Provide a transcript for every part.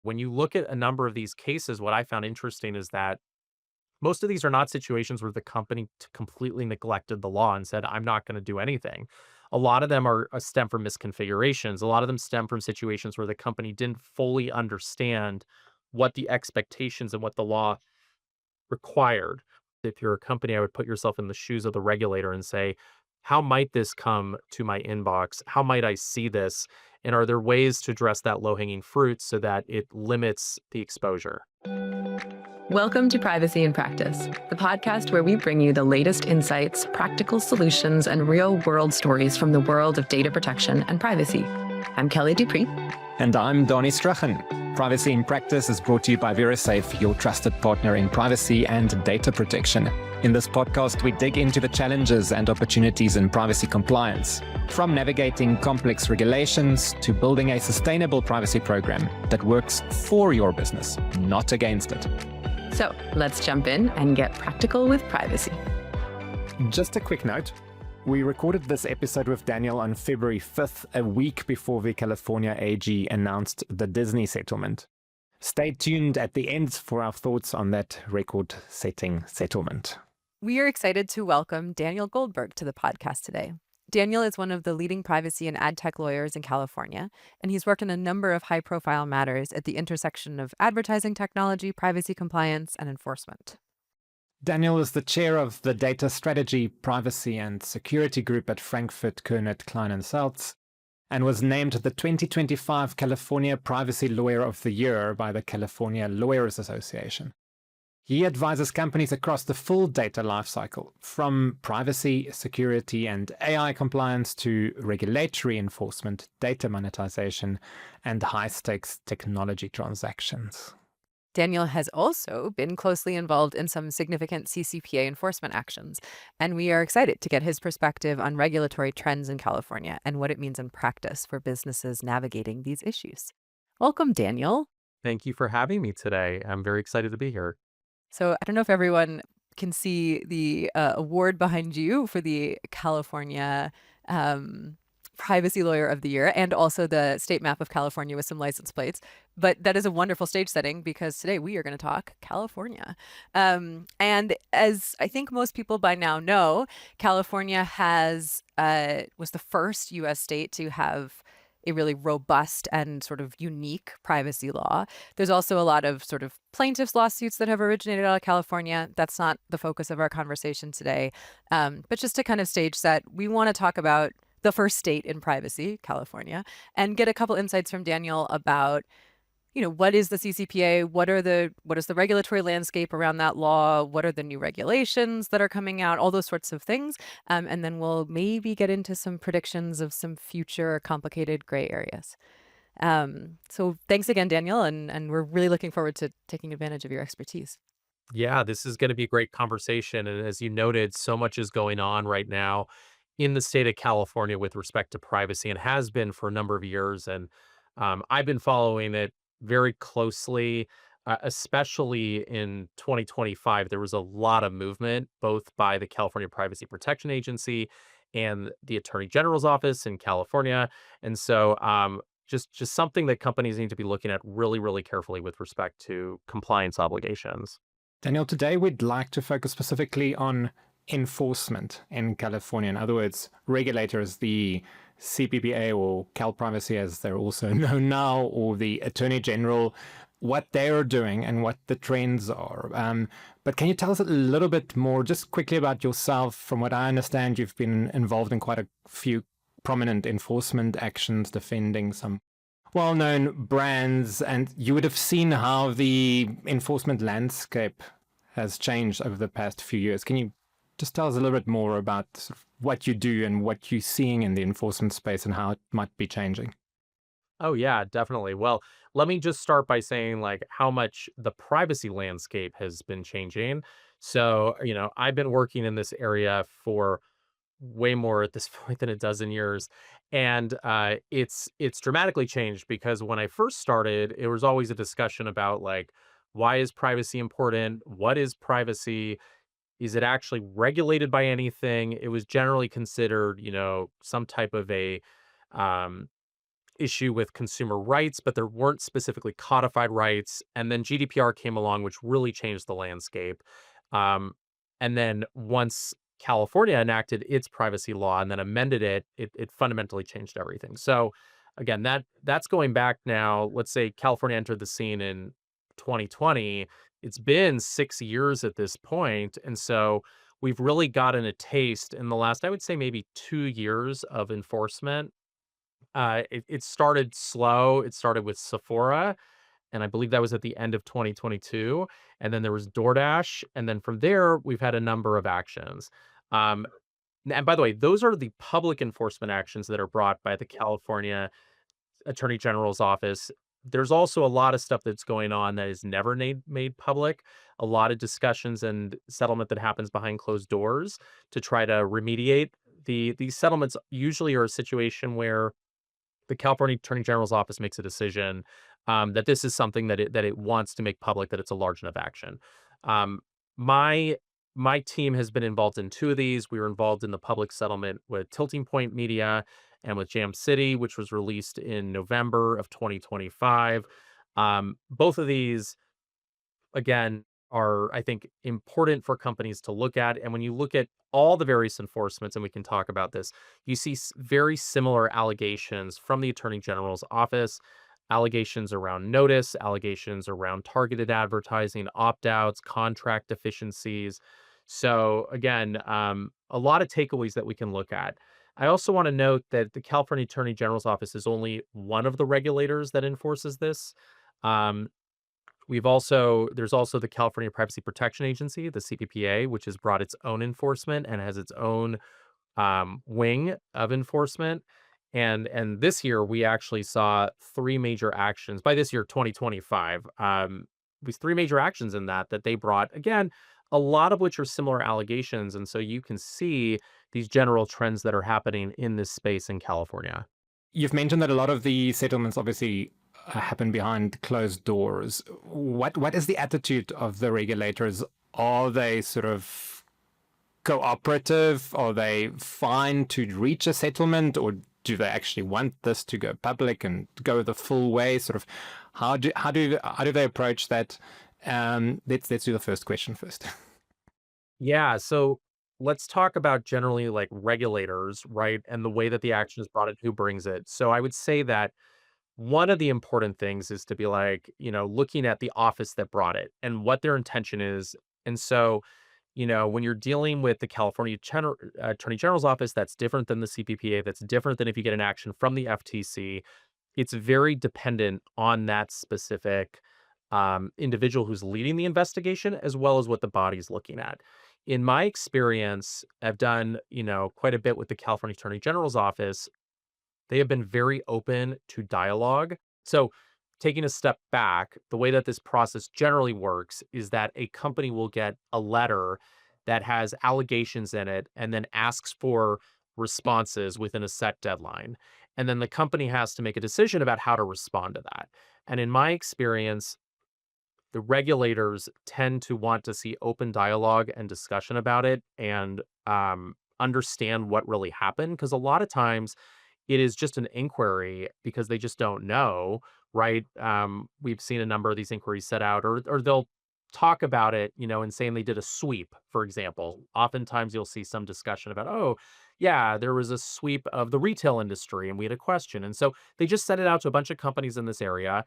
When you look at a number of these cases, what I found interesting is that most of these are not situations where the company completely neglected the law and said, I'm not going to do anything. A lot of them stem from misconfigurations. A lot of them stem from situations where the company didn't fully understand what the expectations and what the law required. If you're a company, I would put yourself in the shoes of the regulator and say, how might this come to my inbox? How might I see this? And are there ways to address that low hanging fruit so that it limits the exposure? Welcome to Privacy in Practice, the podcast where we bring you the latest insights, practical solutions, and real-world stories from the world of data protection and privacy. I'm Kellie Dupree. And I'm Danie Strachan. Privacy in Practice is brought to you by VeriSafe, your trusted partner in privacy and data protection. In this podcast, we dig into the challenges and opportunities in privacy compliance, from navigating complex regulations to building a sustainable privacy program that works for your business, not against it. So let's jump in and get practical with privacy. Just a quick note. We recorded this episode with Daniel on February 5th, a week before the California AG announced the Disney settlement. Stay tuned at the end for our thoughts on that record-setting settlement. We are excited to welcome Daniel Goldberg to the podcast today. Daniel is one of the leading privacy and ad tech lawyers in California, and he's worked on a number of high-profile matters at the intersection of advertising technology, privacy compliance, and enforcement. Daniel is the chair of the Data Strategy, Privacy and Security Group at Frankfurt Kurnit Klein Selz, and was named the 2025 California Privacy Lawyer of the Year by the California Lawyers Association. He advises companies across the full data lifecycle, from privacy, security, and AI compliance to regulatory enforcement, data monetization, and high-stakes technology transactions. Daniel has also been closely involved in some significant CCPA enforcement actions, and we are excited to get his perspective on regulatory trends in California and what it means in practice for businesses navigating these issues. Welcome, Daniel. Thank you for having me today. I'm very excited to be here. So I don't know if everyone can see the award behind you for the California Privacy Lawyer of the Year, and also the state map of California with some license plates. But that is a wonderful stage setting because today we are going to talk California. And as I think most people by now know, California was the first U.S. state to have a really robust and sort of unique privacy law. There's also a lot of sort of plaintiffs' lawsuits that have originated out of California. That's not the focus of our conversation today. But just to kind of stage set, we want to talk about the first state in privacy, California, and get a couple insights from Daniel about, what is the CCPA? What is the regulatory landscape around that law? What are the new regulations that are coming out? All those sorts of things. And then we'll maybe get into some predictions of some future complicated gray areas. So thanks again, Daniel. And we're really looking forward to taking advantage of your expertise. Yeah, this is going to be a great conversation. And as you noted, so much is going on right now in the state of California with respect to privacy and has been for a number of years. And I've been following it very closely, especially in 2025. There was a lot of movement, both by the California Privacy Protection Agency and the Attorney General's office in California. And so just something that companies need to be looking at really, really carefully with respect to compliance obligations. Daniel, today we'd like to focus specifically on enforcement in California. In other words, regulators, the CCPA or Cal Privacy as they're also known now, or the Attorney General, what they're doing and what the trends are. But can you tell us a little bit more, just quickly about yourself? From what I understand, you've been involved in quite a few prominent enforcement actions, defending some well-known brands, and you would have seen how the enforcement landscape has changed over the past few years. Can you just tell us a little bit more about sort of what you do and what you're seeing in the enforcement space and how it might be changing? Oh, yeah, definitely. Well, let me just start by saying how much the privacy landscape has been changing. So, I've been working in this area for way more at this point than a dozen years. And it's dramatically changed because when I first started, it was always a discussion about why is privacy important? What is privacy? Is it actually regulated by anything? It was generally considered, some type of a issue with consumer rights, but there weren't specifically codified rights. And then GDPR came along, which really changed the landscape. Um, and then once California enacted its privacy law and then amended it, it fundamentally changed everything. So again, that's going back now. Let's say California entered the scene in 2020. It's been 6 years at this point, and so we've really gotten a taste in the last, I would say, maybe 2 years of enforcement. It started slow. It started with Sephora, and I believe that was at the end of 2022. And then there was DoorDash, and then from there we've had a number of actions. Um, and by the way, those are the public enforcement actions that are brought by the California Attorney General's office. There's also a lot of stuff that's going on that is never made public. A lot of discussions and settlement that happens behind closed doors to try to remediate. These settlements usually are a situation where the California Attorney General's office makes a decision that this is something that it wants to make public, that it's a large enough action. Um, my my team has been involved in two of these. We were involved in the public settlement with Tilting Point Media and with Jam City, which was released in November of 2025. Both of these, again, are, I think, important for companies to look at. And when you look at all the various enforcements, and we can talk about this, you see very similar allegations from the Attorney General's office, allegations around notice, allegations around targeted advertising, opt outs, contract deficiencies. So, again, a lot of takeaways that we can look at. I also want to note that the California Attorney General's office is only one of the regulators that enforces this. Um, there's also the California Privacy Protection Agency, the CCPA, which has brought its own enforcement and has its own wing of enforcement. And this year we actually saw three major actions. By this year, 2025, these three major actions in that they brought, again, a lot of which are similar allegations. And so you can see these general trends that are happening in this space in California. You've mentioned that a lot of the settlements obviously happen behind closed doors. What is the attitude of the regulators? Are they sort of cooperative? Are they fine to reach a settlement, or do they actually want this to go public and go the full way? Sort of, how do they approach that? Let's do the first question first. Yeah, so let's talk about generally like regulators, right? And the way that the action is brought and who brings it. So I would say that one of the important things is to be like, looking at the office that brought it and what their intention is. And so, when you're dealing with the California Attorney General's office, that's different than the CPPA, that's different than if you get an action from the FTC. It's very dependent on that specific individual who's leading the investigation, as well as what the body's looking at. In my experience, I've done, quite a bit with the California Attorney General's office. They have been very open to dialogue. So, taking a step back, the way that this process generally works is that a company will get a letter that has allegations in it and then asks for responses within a set deadline. And then the company has to make a decision about how to respond to that. And in my experience, the regulators tend to want to see open dialogue and discussion about it and understand what really happened. Because a lot of times it is just an inquiry because they just don't know, right? We've seen a number of these inquiries set out, or they'll talk about it, and saying they did a sweep, for example. Oftentimes you'll see some discussion about, oh, yeah, there was a sweep of the retail industry and we had a question. And so they just sent it out to a bunch of companies in this area.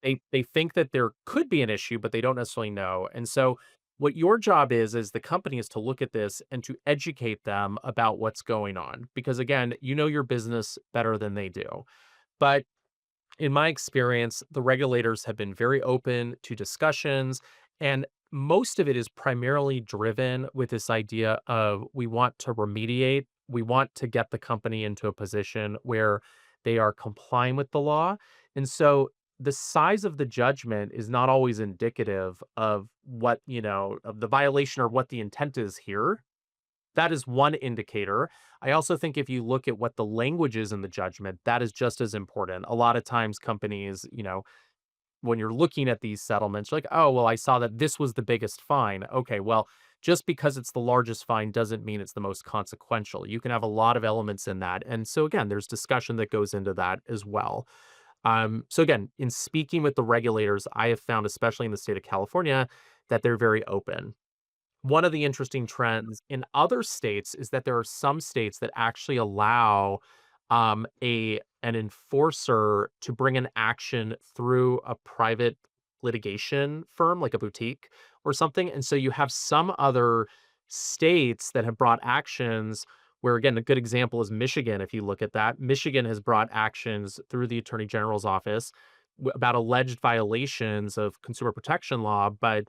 They think that there could be an issue, but they don't necessarily know. And so what your job is as the company is to look at this and to educate them about what's going on. Because again, you know your business better than they do. But in my experience, the regulators have been very open to discussions, and most of it is primarily driven with this idea of we want to remediate, we want to get the company into a position where they are complying with the law. And so the size of the judgment is not always indicative of what, of the violation or what the intent is here. That is one indicator. I also think if you look at what the language is in the judgment, that is just as important. A lot of times companies, when you're looking at these settlements, you're like, oh, well, I saw that this was the biggest fine. Okay, well, just because it's the largest fine doesn't mean it's the most consequential. You can have a lot of elements in that. And so again, there's discussion that goes into that as well. So again, in speaking with the regulators, I have found, especially in the state of California, that they're very open. One of the interesting trends in other states is that there are some states that actually allow a an enforcer to bring an action through a private litigation firm, like a boutique or something. And so you have some other states that have brought actions where, again, a good example is Michigan. If you look at that, Michigan has brought actions through the Attorney General's office about alleged violations of consumer protection law, but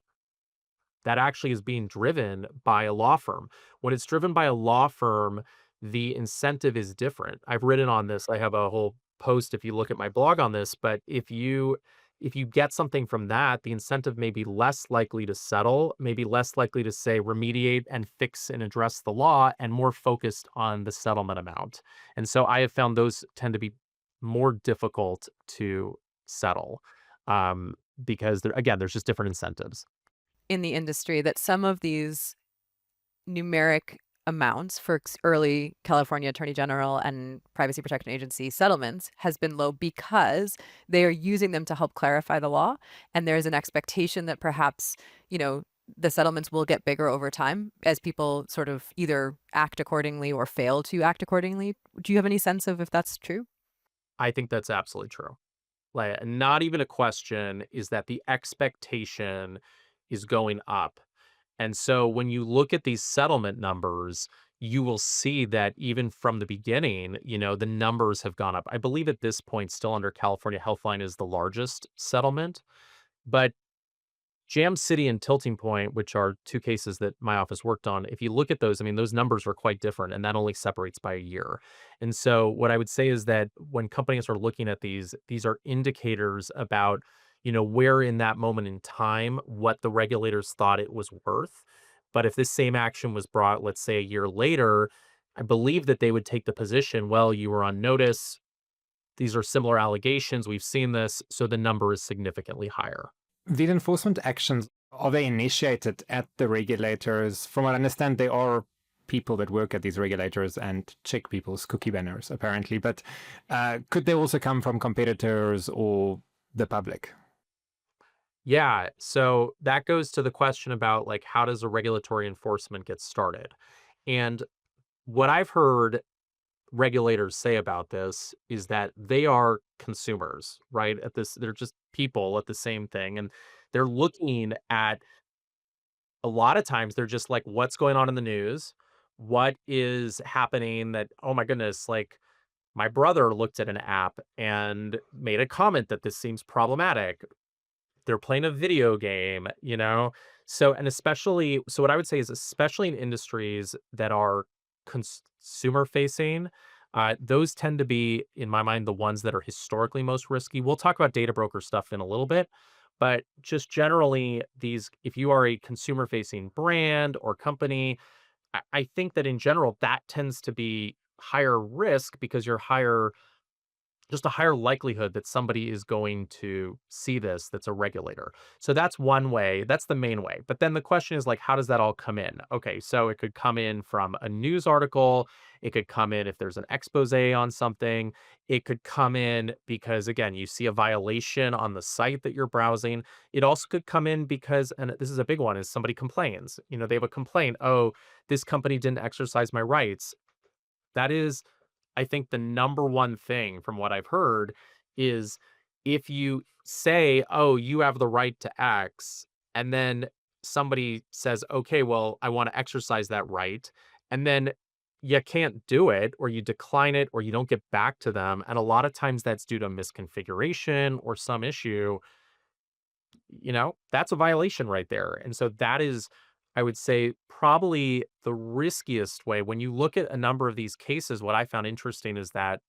that actually is being driven by a law firm. When it's driven by a law firm, the incentive is different. I've written on this. I have a whole post if you look at my blog on this, but if you get something from that, the incentive may be less likely to settle, maybe less likely to say remediate and fix and address the law, and more focused on the settlement amount. And so I have found those tend to be more difficult to settle because again, there's just different incentives. In the industry that some of these numeric amounts for early California Attorney General and Privacy Protection Agency settlements has been low because they are using them to help clarify the law. And there's an expectation that perhaps, the settlements will get bigger over time as people sort of either act accordingly or fail to act accordingly. Do you have any sense of if that's true? I think that's absolutely true. Like, not even a question is that the expectation is going up. And so when you look at these settlement numbers, you will see that even from the beginning, the numbers have gone up. I believe at this point, still under California Healthline is the largest settlement. But Jam City and Tilting Point, which are two cases that my office worked on, if you look at those, I mean, those numbers are quite different, and that only separates by a year. And so what I would say is that when companies are looking at these are indicators about, where in that moment in time, what the regulators thought it was worth. But if this same action was brought, let's say a year later, I believe that they would take the position, well, you were on notice. These are similar allegations. We've seen this. So the number is significantly higher. These enforcement actions, are they initiated at the regulators? From what I understand, there are people that work at these regulators and check people's cookie banners, apparently. But could they also come from competitors or the public? Yeah. So that goes to the question about like, how does a regulatory enforcement get started? And what I've heard regulators say about this is that they are consumers, right? They're just people at the same thing. And they're looking at a lot of times they're just like, what's going on in the news? What is happening that, oh my goodness, like my brother looked at an app and made a comment that this seems problematic. They're playing a video game. So, and especially, so what I would say is, especially in industries that are consumer facing, those tend to be, in my mind, the ones that are historically most risky. We'll talk about data broker stuff in a little bit, but just generally, if you are a consumer facing brand or company, I think that in general, that tends to be higher risk because you're just a higher likelihood that somebody is going to see this that's a regulator. So that's one way. That's the main way. But then the question is like, how does that all come in? Okay, so it could come in from a news article. It could come in if there's an expose on something. It could come in because, again, you see a violation on the site that you're browsing. It also could come in because, and this is a big one, is somebody complains. They have a complaint. Oh, this company didn't exercise my rights. That is, I think, the number one thing from what I've heard is if you say, oh, you have the right to X, and then somebody says, okay, well, I want to exercise that right. And then you can't do it, or you decline it, or you don't get back to them. And a lot of times that's due to misconfiguration or some issue. That's a violation right there. And so that is, I would say, probably the riskiest way. When you look at a number of these cases, what I found interesting is that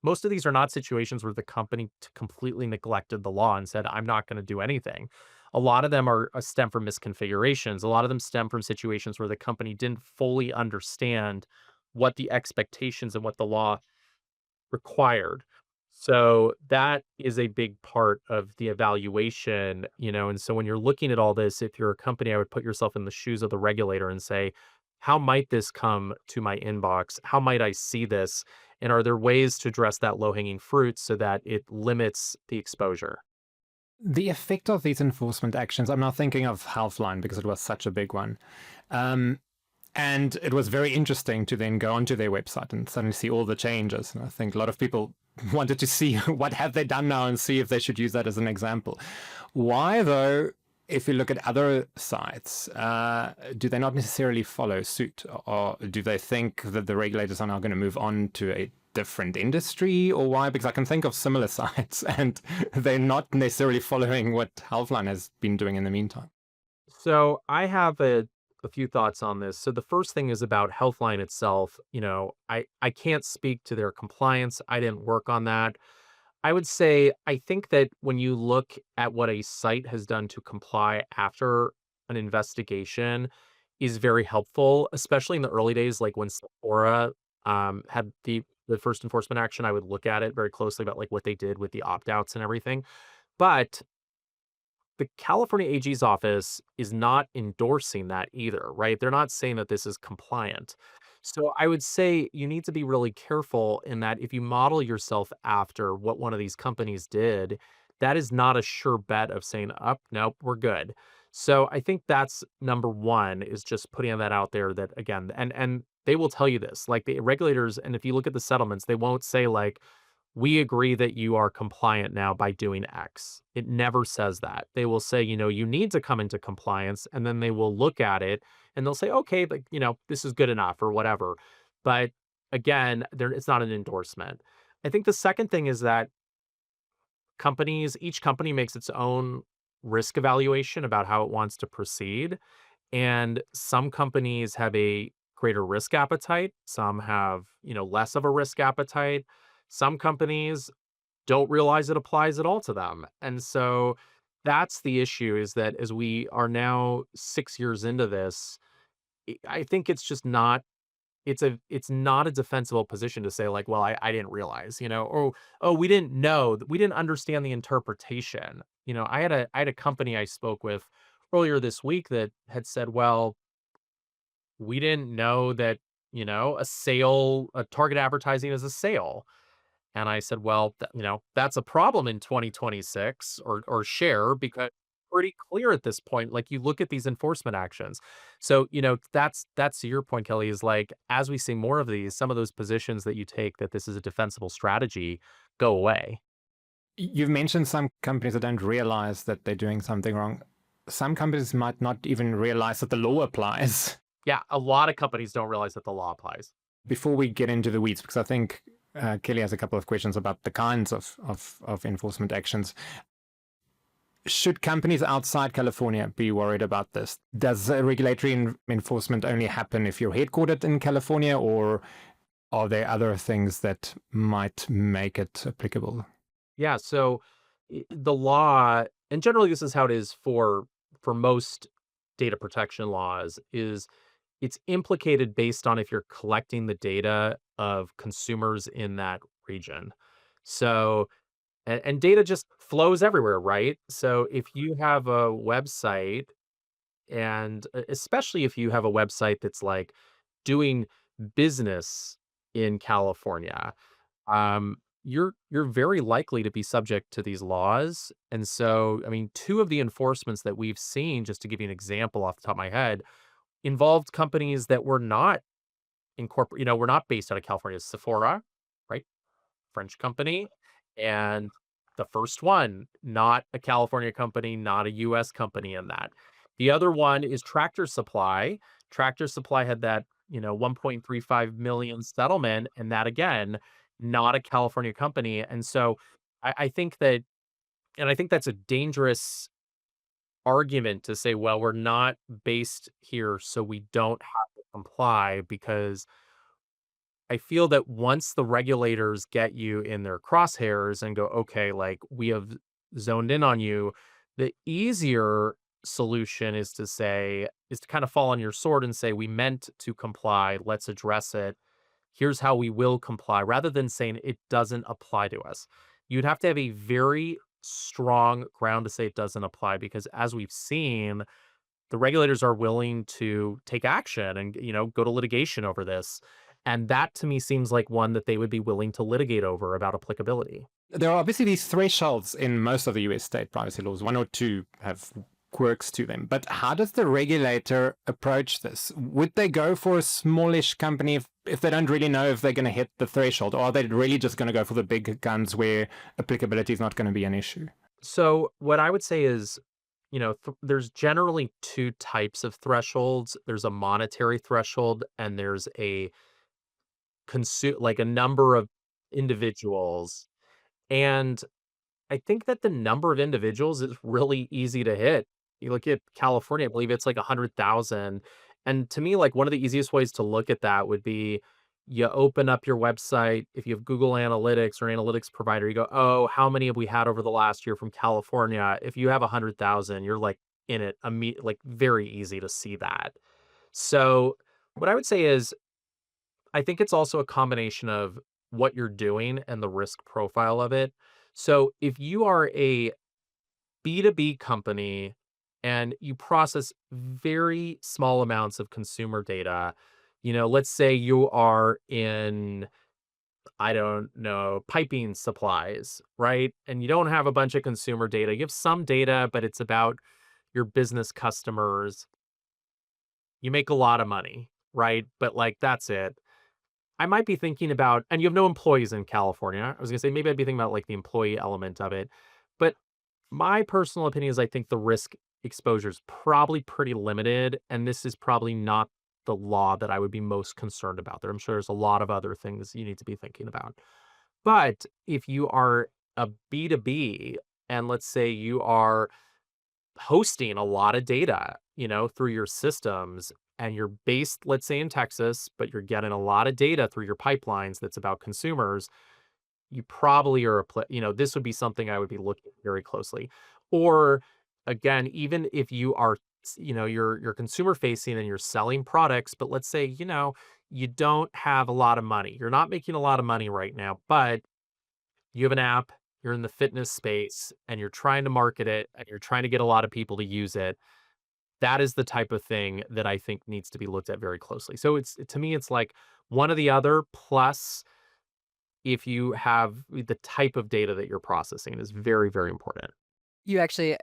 most of these are not situations where the company completely neglected the law and said, I'm not going to do anything. A lot of them stem from misconfigurations. A lot of them stem from situations where the company didn't fully understand what the expectations and what the law required. So that is a big part of the evaluation, and so when you're looking at all this, if you're a company, I would put yourself in the shoes of the regulator and say, how might this come to my inbox? How might I see this? And are there ways to address that low-hanging fruit so that it limits the exposure? The effect of these enforcement actions, I'm now thinking of Healthline because it was such a big one. Um, and it was very interesting to then go onto their website and suddenly see all the changes. And I think a lot of people wanted to see what have they done now and see if they should use that as an example. Why, though, if you look at other sites, do they not necessarily follow suit? Or do they think that the regulators are now going to move on to a different industry, or why? Because I can think of similar sites and they're not necessarily following what Healthline has been doing in the meantime. So I have a few thoughts on this. So the first thing is about Healthline itself. I can't speak to their compliance. I didn't work on that. I would say I think that when you look at what a site has done to comply after an investigation is very helpful, especially in the early days, like when Sephora had the first enforcement action. I would look at it very closely about like what they did with the opt outs and everything. But the California AG's office is not endorsing that either, right? They're not saying that this is compliant. So I would say you need to be really careful in that if you model yourself after what one of these companies did, that is not a sure bet of saying, up, nope, we're good. So I think that's number one is just putting that out there that again, and they will tell you this, like the regulators, and if you look at the settlements, they won't say like, we agree that you are compliant now by doing X. It never says that. They will say, you need to come into compliance, and then they will look at it and they'll say, okay, like, this is good enough or whatever. But again, it's not an endorsement. I think the second thing is that each company makes its own risk evaluation about how it wants to proceed. And some companies have a greater risk appetite. Some have, less of a risk appetite. Some companies don't realize it applies at all to them. And so that's the issue is that as we are now 6 years into this, I think it's just not it's not a defensible position to say like, well, I didn't realize, oh, we didn't know, we didn't understand the interpretation. I had a company I spoke with earlier this week that had said, well, we didn't know that, a target advertising is a sale. And I said, "Well, that's a problem in 2026 or share because pretty clear at this point. Like you look at these enforcement actions." So, that's to your point, Kelly, is like as we see more of these, some of those positions that you take that this is a defensible strategy go away. You've mentioned some companies that don't realize that they're doing something wrong. Some companies might not even realize that the law applies. Yeah, a lot of companies don't realize that the law applies. Before we get into the weeds, because I think Kelly has a couple of questions about the kinds of enforcement actions. Should companies outside California be worried about this? Does regulatory enforcement only happen if you're headquartered in California, or are there other things that might make it applicable? Yeah, so the law, and generally this is how it is for most data protection laws, is it's implicated based on if you're collecting the data of consumers in that region. So, and data just flows everywhere, right? So if you have a website, and especially if you have a website that's like doing business in California, you're very likely to be subject to these laws. And so, I mean, two of the enforcements that we've seen, just to give you an example off the top of my head, involved companies that were not were not based out of California. Sephora, right? French company. And the first one, not a California company, not a US company in that. The other one is Tractor Supply. Tractor Supply had that, 1.35 million settlement. And that again, not a California company. And so I think that, and I think that's a dangerous argument to say, well, we're not based here, so we don't have to comply because I feel that once the regulators get you in their crosshairs and go, okay, like we have zoned in on you, the easier solution is to kind of fall on your sword and say, we meant to comply, let's address it. here's how we will comply, rather than saying it doesn't apply to us. You'd have to have a very strong ground to say it doesn't apply because as we've seen, the regulators are willing to take action and, go to litigation over this. And that to me seems like one that they would be willing to litigate over about applicability. There are obviously these thresholds in most of the US state privacy laws. One or two have quirks to them. But how does the regulator approach this? Would they go for a smallish company if they don't really know if they're going to hit the threshold? Or are they really just going to go for the big guns where applicability is not going to be an issue? So what I would say is, there's generally two types of thresholds. There's a monetary threshold and there's a like a number of individuals. And I think that the number of individuals is really easy to hit. You look at California, I believe it's like 100,000. And to me, like one of the easiest ways to look at that would be you open up your website. If you have Google Analytics or an analytics provider, you go, oh, how many have we had over the last year from California? If you have 100,000, you're like in it, like very easy to see that. So what I would say is, I think it's also a combination of what you're doing and the risk profile of it. So if you are a B2B company and you process very small amounts of consumer data, let's say you are in, I don't know, piping supplies, right? And you don't have a bunch of consumer data. You have some data, but it's about your business customers. You make a lot of money, right? But like, that's it. I might be thinking about, and you have no employees in California. I was gonna say maybe I'd be thinking about like the employee element of it. But my personal opinion is I think the risk exposure is probably pretty limited. And this is probably not the law that I would be most concerned about there. I'm sure there's a lot of other things you need to be thinking about. But if you are a B2B, and let's say you are hosting a lot of data, through your systems and you're based, let's say in Texas, but you're getting a lot of data through your pipelines that's about consumers, you probably are, this would be something I would be looking at very closely. Or again, even if you are, you're consumer facing and you're selling products, but let's say, you don't have a lot of money. You're not making a lot of money right now, but you have an app, you're in the fitness space and you're trying to market it and you're trying to get a lot of people to use it. That is the type of thing that I think needs to be looked at very closely. So to me, it's like one or the other, plus if you have the type of data that you're processing is very, very important. You actually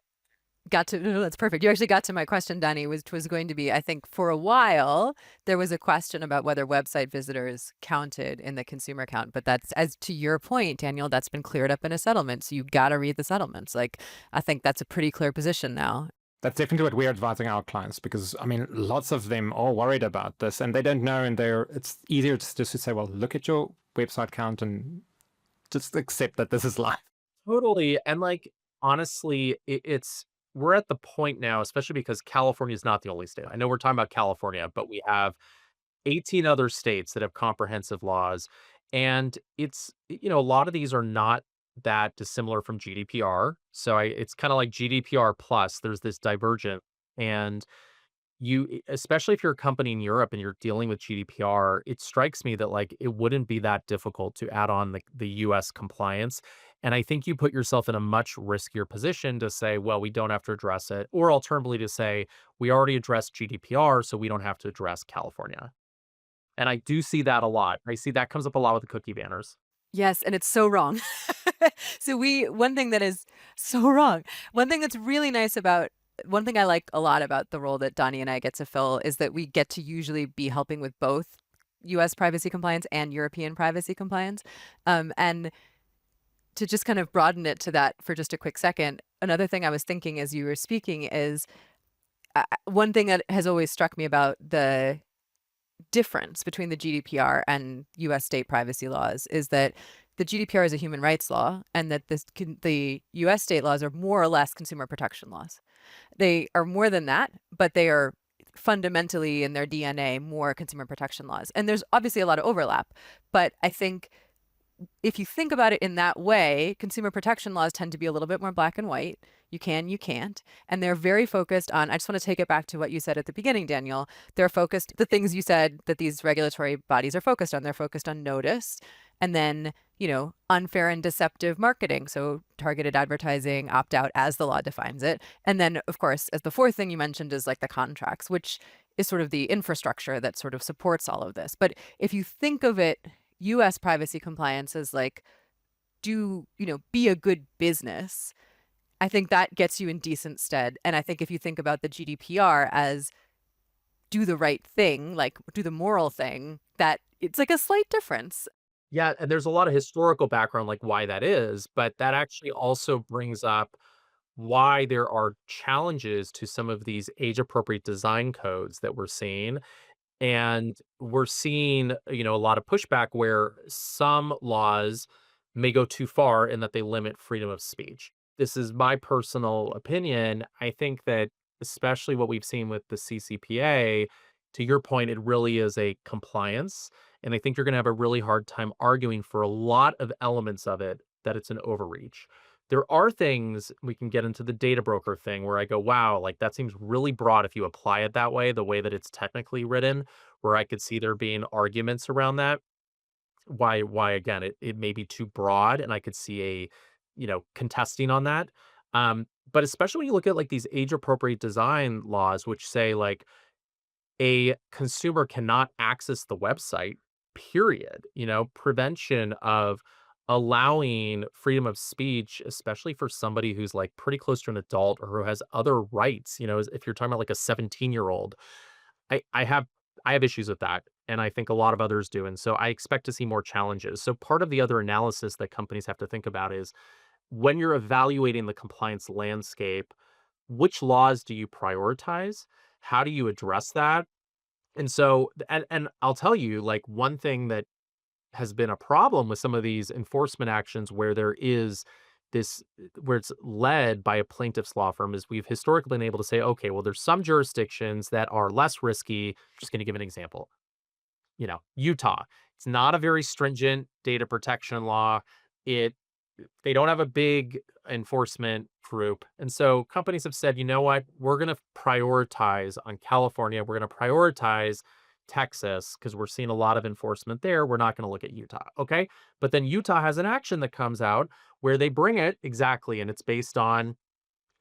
got to, no, that's perfect. You actually got to my question, Danie, which was going to be, I think for a while, there was a question about whether website visitors counted in the consumer count. But that's, as to your point, Daniel, that's been cleared up in a settlement. So you got to read the settlements. Like, I think that's a pretty clear position now. That's definitely what we're advising our clients because, lots of them are worried about this and they don't know. And it's easier just to say, well, look at your website count and just accept that this is life. Totally. And like, honestly, we're at the point now, especially because California is not the only state. I know we're talking about California, but we have 18 other states that have comprehensive laws. And it's, a lot of these are not that dissimilar from GDPR. So it's kind of like GDPR plus, there's this divergent. And especially if you're a company in Europe and you're dealing with GDPR, it strikes me that like it wouldn't be that difficult to add on the US compliance. And I think you put yourself in a much riskier position to say, well, we don't have to address it. Or alternatively to say, we already addressed GDPR, so we don't have to address California. And I do see that a lot. I see that comes up a lot with the cookie banners. Yes, and it's so wrong. So one thing that is so wrong, one thing that's really nice about, one thing I like a lot about the role that Danie and I get to fill is that we get to usually be helping with both US privacy compliance and European privacy compliance. And to just kind of broaden it to that for just a quick second, another thing I was thinking as you were speaking is one thing that has always struck me about the difference between the GDPR and US state privacy laws is that the GDPR is a human rights law and that the US state laws are more or less consumer protection laws. They are more than that, but they are fundamentally in their DNA more consumer protection laws. And there's obviously a lot of overlap, but I think if you think about it in that way, consumer protection laws tend to be a little bit more black and white. You can, you can't. And they're very focused on, I just want to take it back to what you said at the beginning, Daniel. They're focused, the things you said that these regulatory bodies are focused on, they're focused on notice and then, unfair and deceptive marketing. So targeted advertising, opt out as the law defines it. And then, of course, as the fourth thing you mentioned is like the contracts, which is sort of the infrastructure that sort of supports all of this. But if you think of it, US privacy compliance as like, be a good business, I think that gets you in decent stead. And I think if you think about the GDPR as do the right thing, like do the moral thing, that it's like a slight difference. Yeah, and there's a lot of historical background like why that is, but that actually also brings up why there are challenges to some of these age appropriate design codes that we're seeing. And we're seeing, a lot of pushback where some laws may go too far in that they limit freedom of speech. This is my personal opinion. I think that especially what we've seen with the CCPA, to your point, it really is a compliance. And I think you're going to have a really hard time arguing for a lot of elements of it that it's an overreach. There are things we can get into the data broker thing where I go, wow, like that seems really broad if you apply it that way, the way that it's technically written, where I could see there being arguments around that. Why again, it may be too broad and I could see contesting on that. But especially when you look at like these age appropriate design laws, which say like a consumer cannot access the website, period. Prevention of allowing freedom of speech, especially for somebody who's like pretty close to an adult or who has other rights. If you're talking about like a 17-year-old, I have issues with that. And I think a lot of others do. And so I expect to see more challenges. So part of the other analysis that companies have to think about is when you're evaluating the compliance landscape, which laws do you prioritize? How do you address that? And so, and I'll tell you, like one thing that has been a problem with some of these enforcement actions where there is this, where it's led by a plaintiff's law firm, is we've historically been able to say, okay, well, there's some jurisdictions that are less risky. Just going to give an example. Utah. It's not a very stringent data protection law. It They don't have a big enforcement group. And so companies have said, you know what, we're going to prioritize on California. We're going to prioritize Texas because we're seeing a lot of enforcement there. We're not going to look at Utah. Okay. But then Utah has an action that comes out where they bring it exactly. And it's based on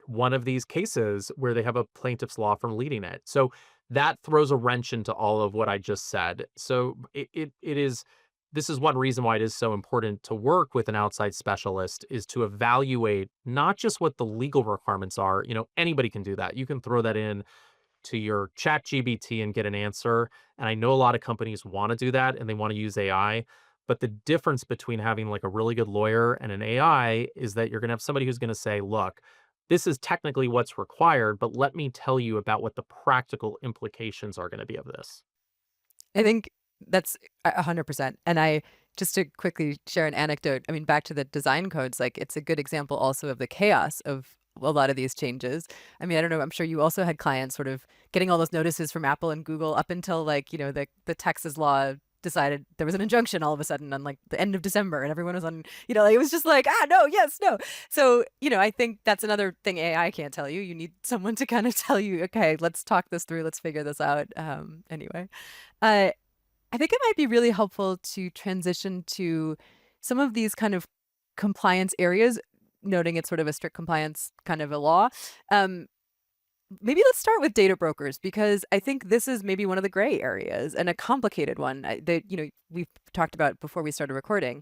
one of these cases where they have a plaintiff's law firm leading it. So that throws a wrench into all of what I just said. So it is, this is one reason why it is so important to work with an outside specialist, is to evaluate not just what the legal requirements are. Anybody can do that. You can throw that in to your chat GBT and get an answer. And I know a lot of companies want to do that and they want to use AI. But the difference between having like a really good lawyer and an AI is that you're going to have somebody who's going to say, look, this is technically what's required, but let me tell you about what the practical implications are going to be of this. I think that's 100%. And just to quickly share an anecdote, I mean, back to the design codes, like it's a good example also of the chaos of a lot of these changes. I mean, I don't know, I'm sure you also had clients sort of getting all those notices from Apple and Google up until like, the Texas law decided there was an injunction all of a sudden on like the end of December and everyone was on, like, it was just like, no, yes, no. So, I think that's another thing AI can't tell you. You need someone to kind of tell you, okay, let's talk this through. Let's figure this out. Anyway, I think it might be really helpful to transition to some of these kind of compliance areas, noting it's sort of a strict compliance kind of a law. Maybe let's start with data brokers, because I think this is maybe one of the gray areas and a complicated one that, we've talked about before we started recording.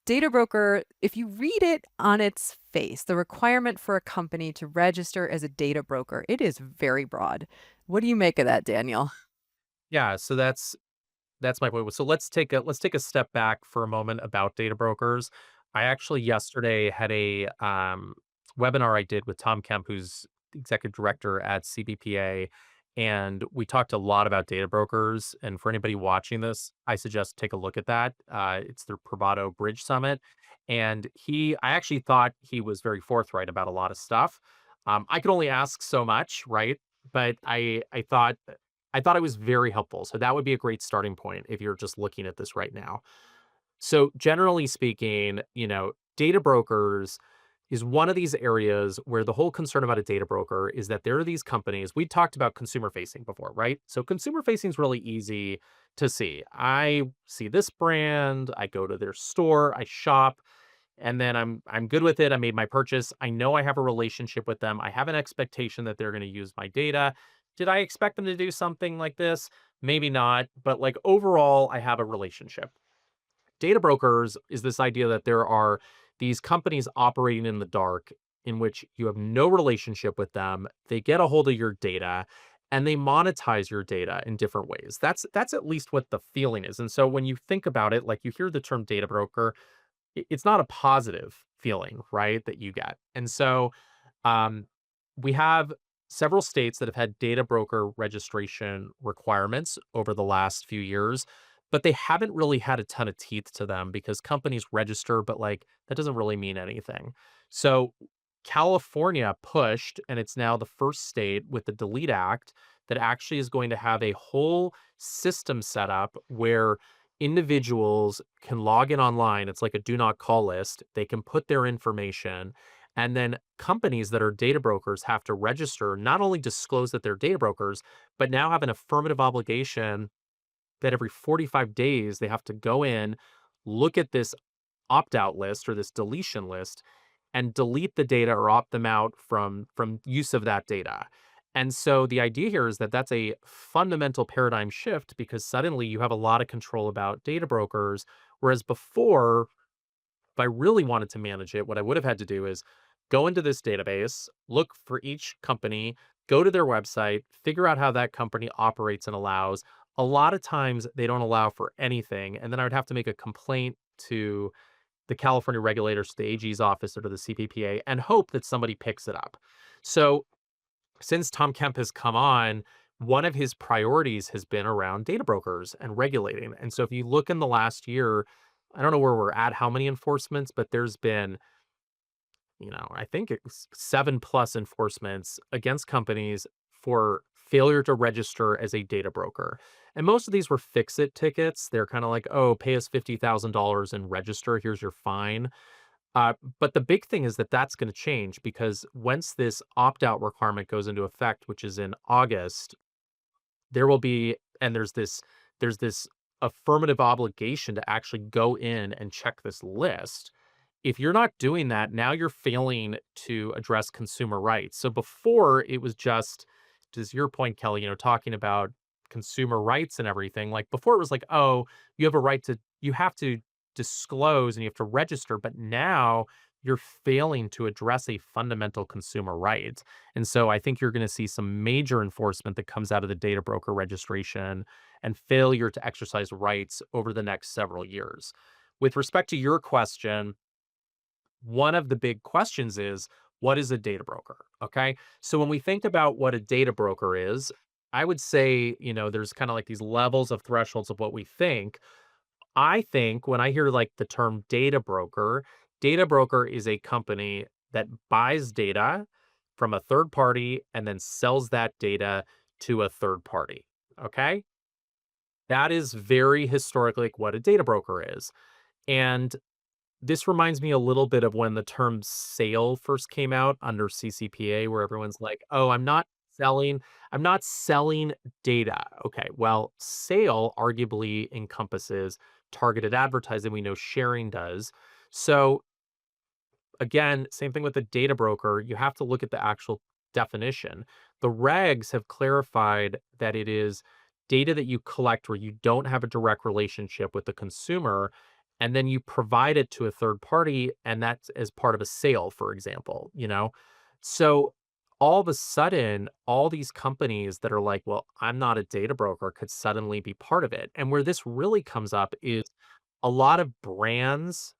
Data broker, if you read it on its face, the requirement for a company to register as a data broker, it is very broad. What do you make of that, Daniel? Yeah, so that's my point. So let's take a step back for a moment about data brokers. I actually yesterday had a webinar I did with Tom Kemp, who's the executive director at CBPA, and we talked a lot about data brokers. And for anybody watching this, I suggest take a look at that. It's their Bravado Bridge Summit, and I actually thought he was very forthright about a lot of stuff. I could only ask so much, right? But I thought it was very helpful. So that would be a great starting point if you're just looking at this right now. So generally speaking, data brokers is one of these areas where the whole concern about a data broker is that there are these companies. We talked about consumer facing before, right? So consumer facing is really easy to see. I see this brand, I go to their store, I shop, and then I'm good with it. I made my purchase. I know I have a relationship with them. I have an expectation that they're going to use my data. Did I expect them to do something like this? Maybe not, but like overall I have a relationship. Data brokers is this idea that there are these companies operating in the dark in which you have no relationship with them. They get a hold of your data and they monetize your data in different ways. That's at least what the feeling is. And so when you think about it, like you hear the term data broker, it's not a positive feeling, right, that you get. And so um, we have several states that have had data broker registration requirements over the last few years, but they haven't really had a ton of teeth to them because companies register, but like that doesn't really mean anything. So California pushed, and it's now the first state with the Delete Act that actually is going to have a whole system set up where individuals can log in online. It's like a do not call list. They can put their information, and then companies that are data brokers have to register, not only disclose that they're data brokers, but now have an affirmative obligation that every 45 days they have to go in, look at this opt out list or this deletion list and delete the data or opt them out from use of that data. And so the idea here is that that's a fundamental paradigm shift because suddenly you have a lot of control about data brokers, whereas before, if I really wanted to manage it, what I would have had to do is go into this database, look for each company, go to their website, figure out how that company operates and allows. A lot of times they don't allow for anything. And then I would have to make a complaint to the California regulators, to the AG's office, or to the CPPA, and hope that somebody picks it up. So since Tom Kemp has come on, one of his priorities has been around data brokers and regulating. And so if you look in the last year, I don't know where we're at, how many enforcements, but there's been, I think it's 7 plus enforcements against companies for failure to register as a data broker. And most of these were fix it tickets. They're kind of like, oh, pay us $50,000 and register. Here's your fine. But the big thing is that that's going to change because once this opt out requirement goes into effect, which is in August, there will be, and there's this affirmative obligation to actually go in and check this list. If you're not doing that, now you're failing to address consumer rights. So before it was just your point, Kelly, talking about consumer rights and everything. Like before it was like, oh, you have a right to, you have to disclose and you have to register. But now you're failing to address a fundamental consumer right. And so I think you're going to see some major enforcement that comes out of the data broker registration and failure to exercise rights over the next several years. With respect to your question, one of the big questions is, what is a data broker? Okay. So when we think about what a data broker is, I would say, there's kind of like these levels of thresholds of what we think. I think when I hear like the term data broker is a company that buys data from a third party and then sells that data to a third party. Okay. That is very historically like what a data broker is. And this reminds me a little bit of when the term sale first came out under CCPA, where everyone's like, "Oh, I'm not selling data." Okay, well, sale arguably encompasses targeted advertising. We know sharing does. So again, same thing with the data broker. You have to look at the actual definition. The regs have clarified that it is data that you collect where you don't have a direct relationship with the consumer, and then you provide it to a third party, and that's as part of a sale, for example. So all of a sudden, all these companies that are like, well, I'm not a data broker could suddenly be part of it. And where this really comes up is a lot of brands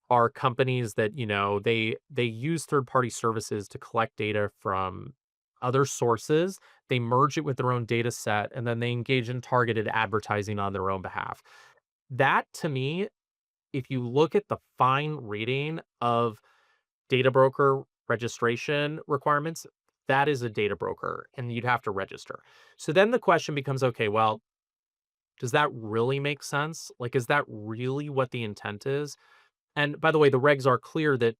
are companies that, they use third-party services to collect data from other sources. They merge it with their own data set, and then they engage in targeted advertising on their own behalf. That to me, if you look at the fine reading of data broker registration requirements, that is a data broker and you'd have to register. So then the question becomes, okay, well, does that really make sense? Like, is that really what the intent is? And by the way, the regs are clear that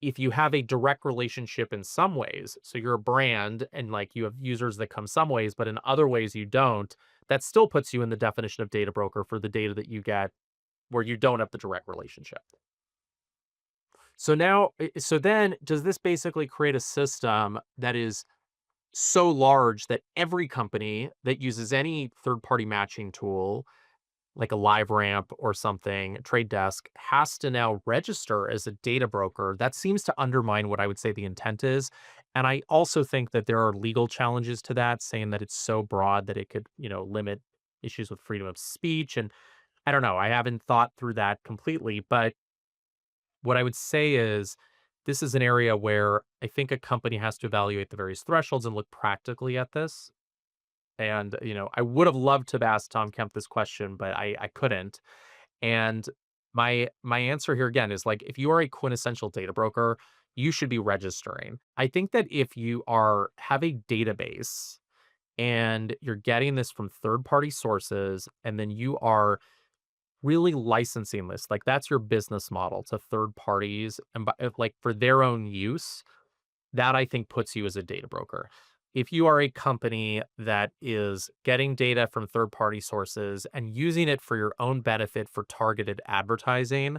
if you have a direct relationship in some ways, so you're a brand and like you have users that come some ways, but in other ways you don't, that still puts you in the definition of data broker for the data that you get where you don't have the direct relationship. So now, so then does this basically create a system that is so large that every company that uses any third party matching tool like a live ramp or something, Trade Desk, has to now register as a data broker? That seems to undermine what I would say the intent is. And I also think that there are legal challenges to that, saying that it's so broad that it could, limit issues with freedom of speech. And I don't know, I haven't thought through that completely. But what I would say is this is an area where I think a company has to evaluate the various thresholds and look practically at this. And, I would have loved to have asked Tom Kemp this question, but I couldn't. And my answer here again is like if you are a quintessential data broker, you should be registering. I think that if you have a database and you're getting this from third party sources and then you are really licensing this, like that's your business model to third parties and like for their own use, that I think puts you as a data broker. If you are a company that is getting data from third party sources and using it for your own benefit for targeted advertising,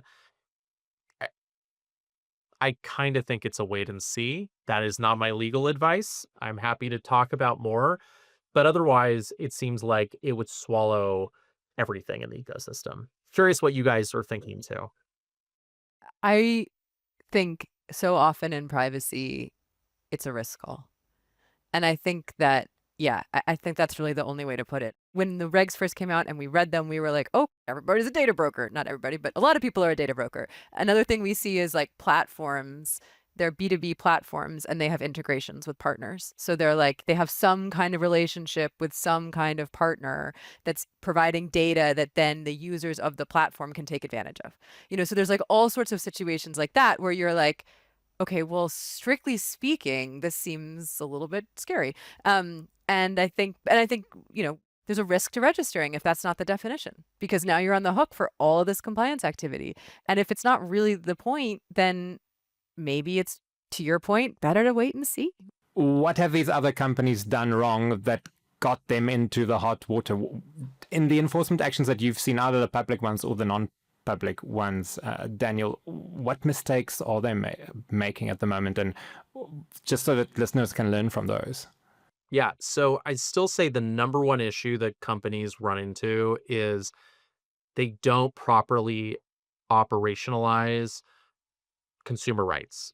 I I kind of think it's a wait and see. That is not my legal advice. I'm happy to talk about more, but otherwise, it seems like it would swallow everything in the ecosystem. Curious what you guys are thinking too. I think so often in privacy, it's a risk call. And I think that, yeah, I think that's really the only way to put it. When the regs first came out and we read them, we were like, oh, everybody's a data broker. Not everybody, but a lot of people are a data broker. Another thing we see is like platforms. They're B2B platforms and they have integrations with partners. So they're like, they have some kind of relationship with some kind of partner that's providing data that then the users of the platform can take advantage of. So there's like all sorts of situations like that where you're like, okay, well, strictly speaking, this seems a little bit scary. And I think, there's a risk to registering if that's not the definition, because now you're on the hook for all of this compliance activity. And if it's not really the point, then maybe it's, to your point, better to wait and see. What have these other companies done wrong that got them into the hot water in the enforcement actions that you've seen, either the public ones or the non-public ones? Daniel, what mistakes are they making at the moment? And just so that listeners can learn from those. Yeah, so I still say the number one issue that companies run into is they don't properly operationalize consumer rights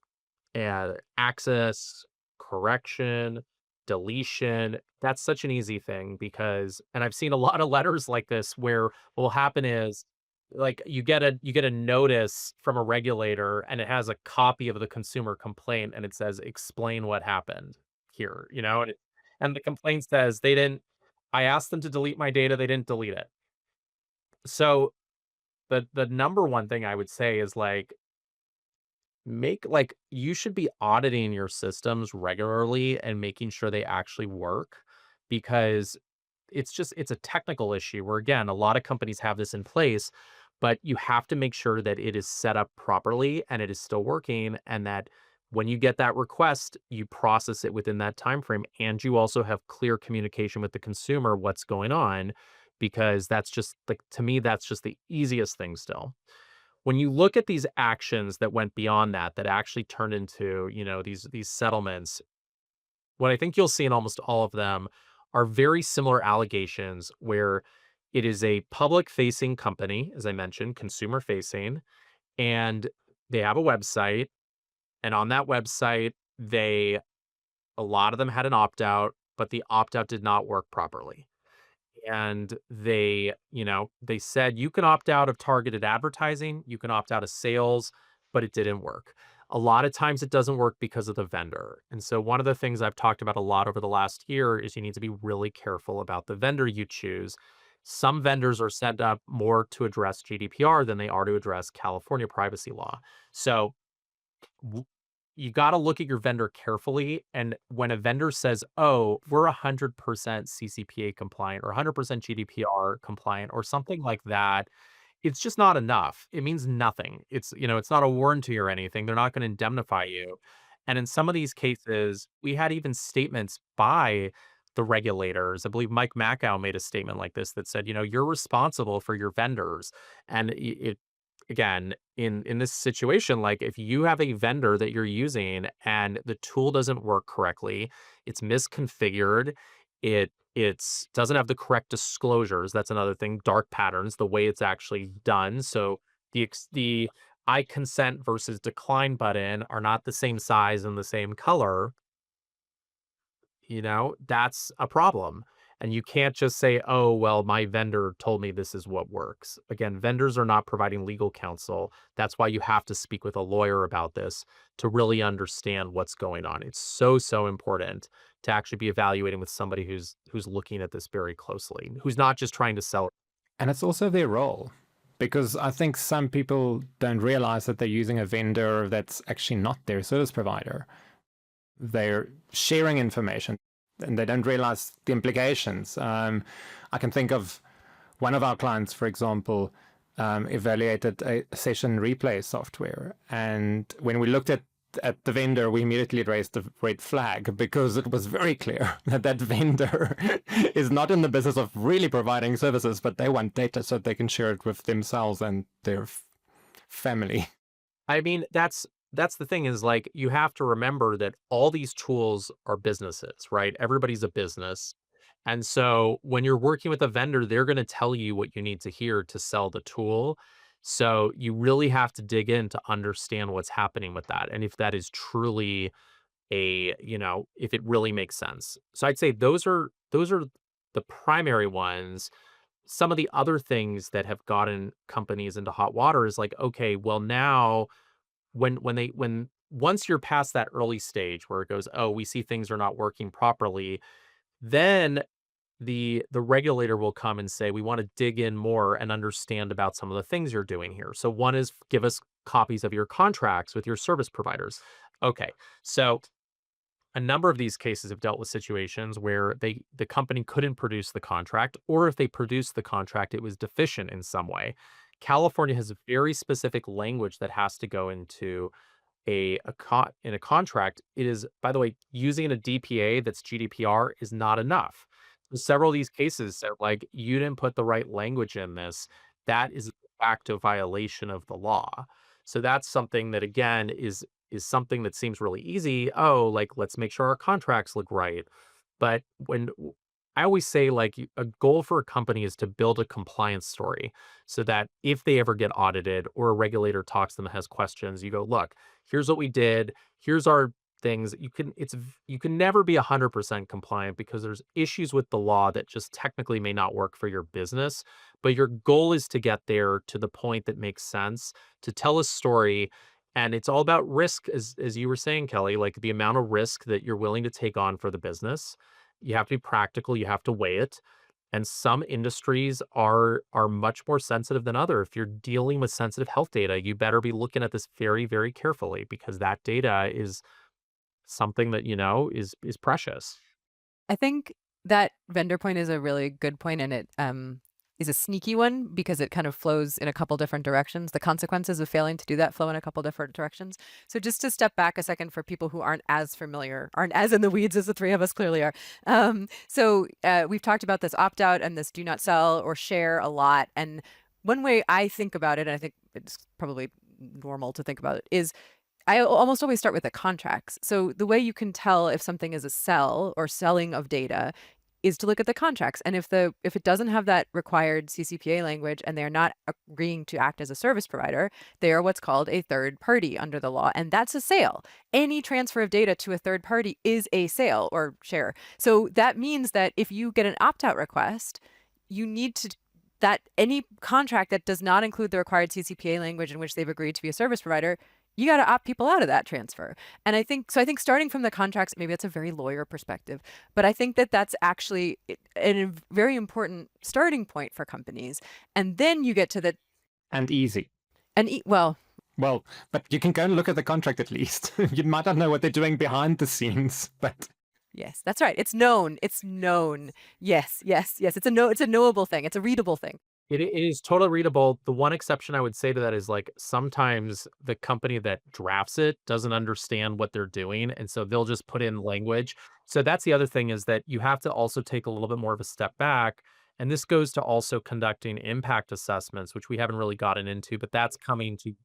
and access, correction, deletion. That's such an easy thing because, and I've seen a lot of letters like this where what will happen is like you get a notice from a regulator and it has a copy of the consumer complaint and it says explain what happened here, and the complaint says I asked them to delete my data, they didn't delete it. So the number one thing I would say is like you should be auditing your systems regularly and making sure they actually work because it's a technical issue where again a lot of companies have this in place, but you have to make sure that it is set up properly and it is still working, and that when you get that request you process it within that time frame, and you also have clear communication with the consumer what's going on, because that's just like, to me, that's just the easiest thing still. When you look at these actions that went beyond that, that actually turned into, these settlements, what I think you'll see in almost all of them are very similar allegations where it is a public facing company, as I mentioned, consumer facing, and they have a website. And on that website, a lot of them had an opt out, but the opt out did not work properly. And they said you can opt out of targeted advertising, you can opt out of sales, but it didn't work. A lot of times it doesn't work because of the vendor. And so one of the things I've talked about a lot over the last year is you need to be really careful about the vendor you choose. Some vendors are set up more to address GDPR than they are to address California privacy law. So w- you got to look at your vendor carefully. And when a vendor says, oh, we're 100% CCPA compliant or 100% GDPR compliant or something like that, it's just not enough. It means nothing. It's not a warranty or anything. They're not going to indemnify you. And in some of these cases, we had even statements by the regulators. I believe Mike Mackow made a statement like this that said, you're responsible for your vendors. And it again, in this situation, like if you have a vendor that you're using and the tool doesn't work correctly, it's misconfigured, it's doesn't have the correct disclosures. That's another thing. Dark patterns, the way it's actually done. So the I consent versus decline button are not the same size and the same color. That's a problem. And you can't just say, oh, well, my vendor told me this is what works. Again, vendors are not providing legal counsel. That's why you have to speak with a lawyer about this to really understand what's going on. It's so, so important to actually be evaluating with somebody who's looking at this very closely, who's not just trying to sell. And it's also their role, because I think some people don't realize that they're using a vendor that's actually not their service provider. They're sharing information and they don't realize the implications. I can think of one of our clients, for example, evaluated a session replay software. And when we looked at the vendor, we immediately raised a red flag, because it was very clear that vendor is not in the business of really providing services, but they want data so they can share it with themselves and their family. I mean, that's the thing is, like, you have to remember that all these tools are businesses, right? Everybody's a business. And so when you're working with a vendor, they're going to tell you what you need to hear to sell the tool. So you really have to dig in to understand what's happening with that. And if that is truly if it really makes sense. So I'd say those are the primary ones. Some of the other things that have gotten companies into hot water is like, okay, well, now when once you're past that early stage where it goes, oh, we see things are not working properly, then the regulator will come and say, we want to dig in more and understand about some of the things you're doing here. So one is, give us copies of your contracts with your service providers. Okay, so a number of these cases have dealt with situations where the company couldn't produce the contract, or if they produced the contract, it was deficient in some way. California has a very specific language that has to go into in a contract. It is, by the way, using a DPA that's GDPR is not enough. Several of these cases said, like, you didn't put the right language in this. That is a de facto violation of the law. So that's something that, again, is something that seems really easy. Oh, like, let's make sure our contracts look right. But I always say, like, a goal for a company is to build a compliance story so that if they ever get audited or a regulator talks to them and has questions, you go, look, here's what we did. Here's our things. You can never be 100% compliant because there's issues with the law that just technically may not work for your business. But your goal is to get there to the point that makes sense, to tell a story. And it's all about risk, as you were saying, Kelly, like the amount of risk that you're willing to take on for the business. You have to be practical. You have to weigh it. And some industries are much more sensitive than other. If you're dealing with sensitive health data, you better be looking at this very, very carefully, because that data is something that, is precious. I think that vendor point is a really good point, and it is a sneaky one because it kind of flows in a couple different directions. The consequences of failing to do that flow in a couple different directions. So just to step back a second for people who aren't as familiar, aren't as in the weeds as the three of us clearly are. We've talked about this opt-out and this do not sell or share a lot. And one way I think about it, and I think it's probably normal to think about it, is I almost always start with the contracts. So the way you can tell if something is a sell or selling of data is to look at the contracts. And if it doesn't have that required CCPA language and they're not agreeing to act as a service provider, they are what's called a third party under the law. And that's a sale. Any transfer of data to a third party is a sale or share. So that means that if you get an opt-out request, you need to that any contract that does not include the required CCPA language in which they've agreed to be a service provider, you got to opt people out of that transfer. And I think starting from the contracts, maybe that's a very lawyer perspective, but I think that that's actually a very important starting point for companies. And then you get to the... And easy. Well, but you can go and look at the contract at least. You might not know what they're doing behind the scenes, but... Yes, that's right. It's known. Yes. It's a knowable thing. It's a readable thing. It is totally readable. The one exception I would say to that is, like, sometimes the company that drafts it doesn't understand what they're doing, and so they'll just put in language. So that's the other thing, is that you have to also take a little bit more of a step back, and this goes to also conducting impact assessments, which we haven't really gotten into, but that's coming to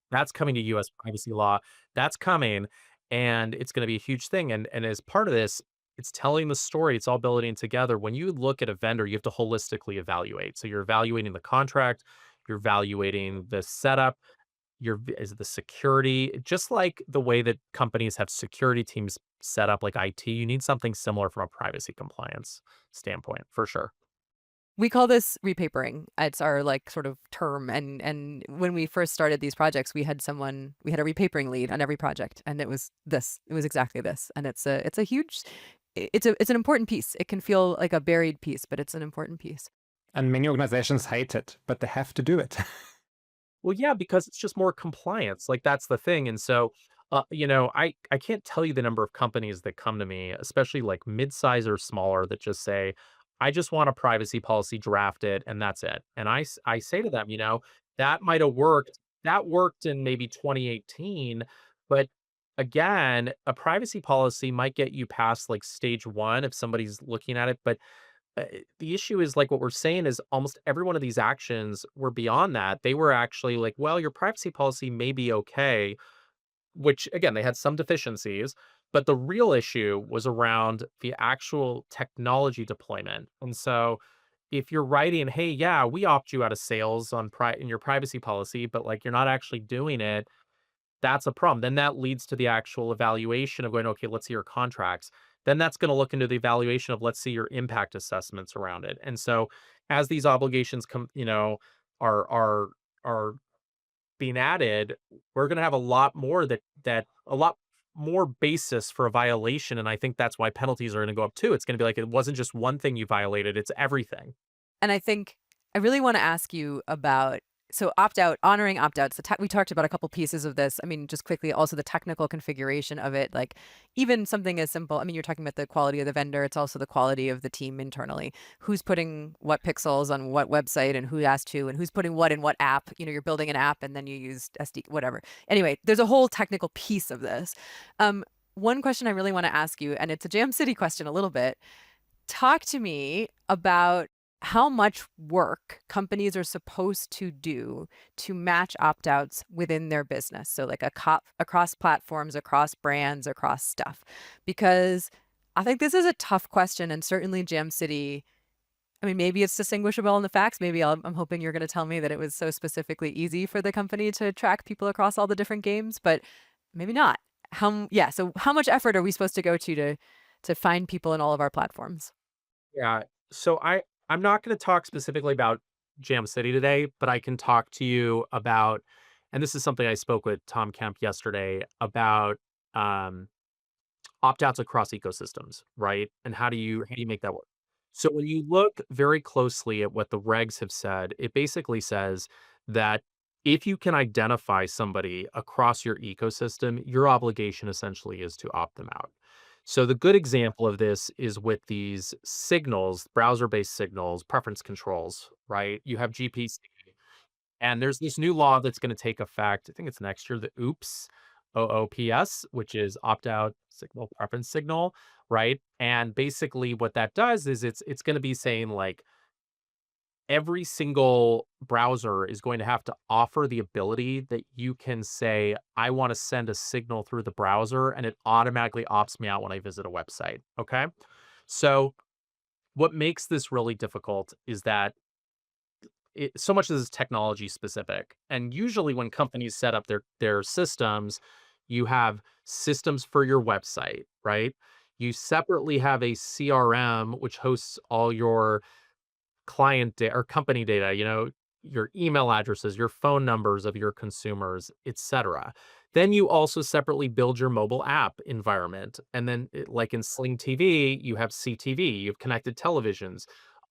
US privacy law. That's coming, and it's gonna be a huge thing, and as part of this, it's telling the story, it's all building together. When you look at a vendor, you have to holistically evaluate. So you're evaluating the contract, you're evaluating the setup, is the security, just like the way that companies have security teams set up like IT, you need something similar from a privacy compliance standpoint, for sure. We call this repapering. It's our like sort of term. And when we first started these projects, we had a repapering lead on every project, and it was this. It was exactly this. And it's a huge, it's an important piece. It can feel like a buried piece, but it's an important piece. And many organizations hate it, but they have to do it. Well, yeah, because it's just more compliance. Like that's the thing. And so, I can't tell you the number of companies that come to me, especially like mid-size or smaller, that just say, "I just want a privacy policy drafted, and that's it." And I say to them, that might have worked. That worked in maybe 2018, but again, a privacy policy might get you past like stage one if somebody's looking at it, but the issue is, like, what we're saying is almost every one of these actions were beyond that. They were actually like, well, your privacy policy may be okay, which again, they had some deficiencies, but the real issue was around the actual technology deployment. And so if you're writing, hey, yeah, we opt you out of sales in your privacy policy, but like you're not actually doing it, that's a problem. Then that leads to the actual evaluation of going, okay, let's see your contracts. Then that's going to look into the evaluation of, let's see your impact assessments around it. And so as these obligations come, are being added, we're going to have a lot more that a lot more basis for a violation. And I think that's why penalties are going to go up too. It's going to be like, it wasn't just one thing you violated, it's everything. And I think I really want to ask you about so opt out, honoring opt outs. We talked about a couple pieces of this. I mean, just quickly, also the technical configuration of it. Like even something as simple. I mean, you're talking about the quality of the vendor. It's also the quality of the team internally. Who's putting what pixels on what website, and who asked to, and who's putting what in what app. You're building an app and then you use SD, whatever. Anyway, there's a whole technical piece of this. One question I really want to ask you, and it's a Jam City question a little bit. Talk to me about how much work companies are supposed to do to match opt-outs within their business. So like across platforms, across brands, across stuff. Because I think this is a tough question, and certainly Jam City, I mean, maybe it's distinguishable in the facts. Maybe I'm hoping you're going to tell me that it was so specifically easy for the company to track people across all the different games, but maybe not. So how much effort are we supposed to go to find people in all of our platforms? Yeah. So I'm not going to talk specifically about Jam City today, but I can talk to you about, and this is something I spoke with Tom Kemp yesterday about, um, opt outs across ecosystems, right? And how do you make that work? So when you look very closely at what the regs have said, it basically says that if you can identify somebody across your ecosystem, your obligation essentially is to opt them out. So the good example of this is with these signals, browser-based signals, preference controls, right? You have GPC, and there's this new law that's going to take effect. I think it's next year, the OOPS, which is opt-out signal preference signal, right? And basically what that does is it's going to be saying like every single browser is going to have to offer the ability that you can say, I want to send a signal through the browser, and it automatically opts me out when I visit a website. Okay. So what makes this really difficult is that so much of this is technology specific. And usually when companies set up their systems, you have systems for your website, right? You separately have a CRM, which hosts all your client data or company data, your email addresses, your phone numbers of your consumers, etc. Then you also separately build your mobile app environment. And then, like in Sling TV, you have CTV, you have connected televisions.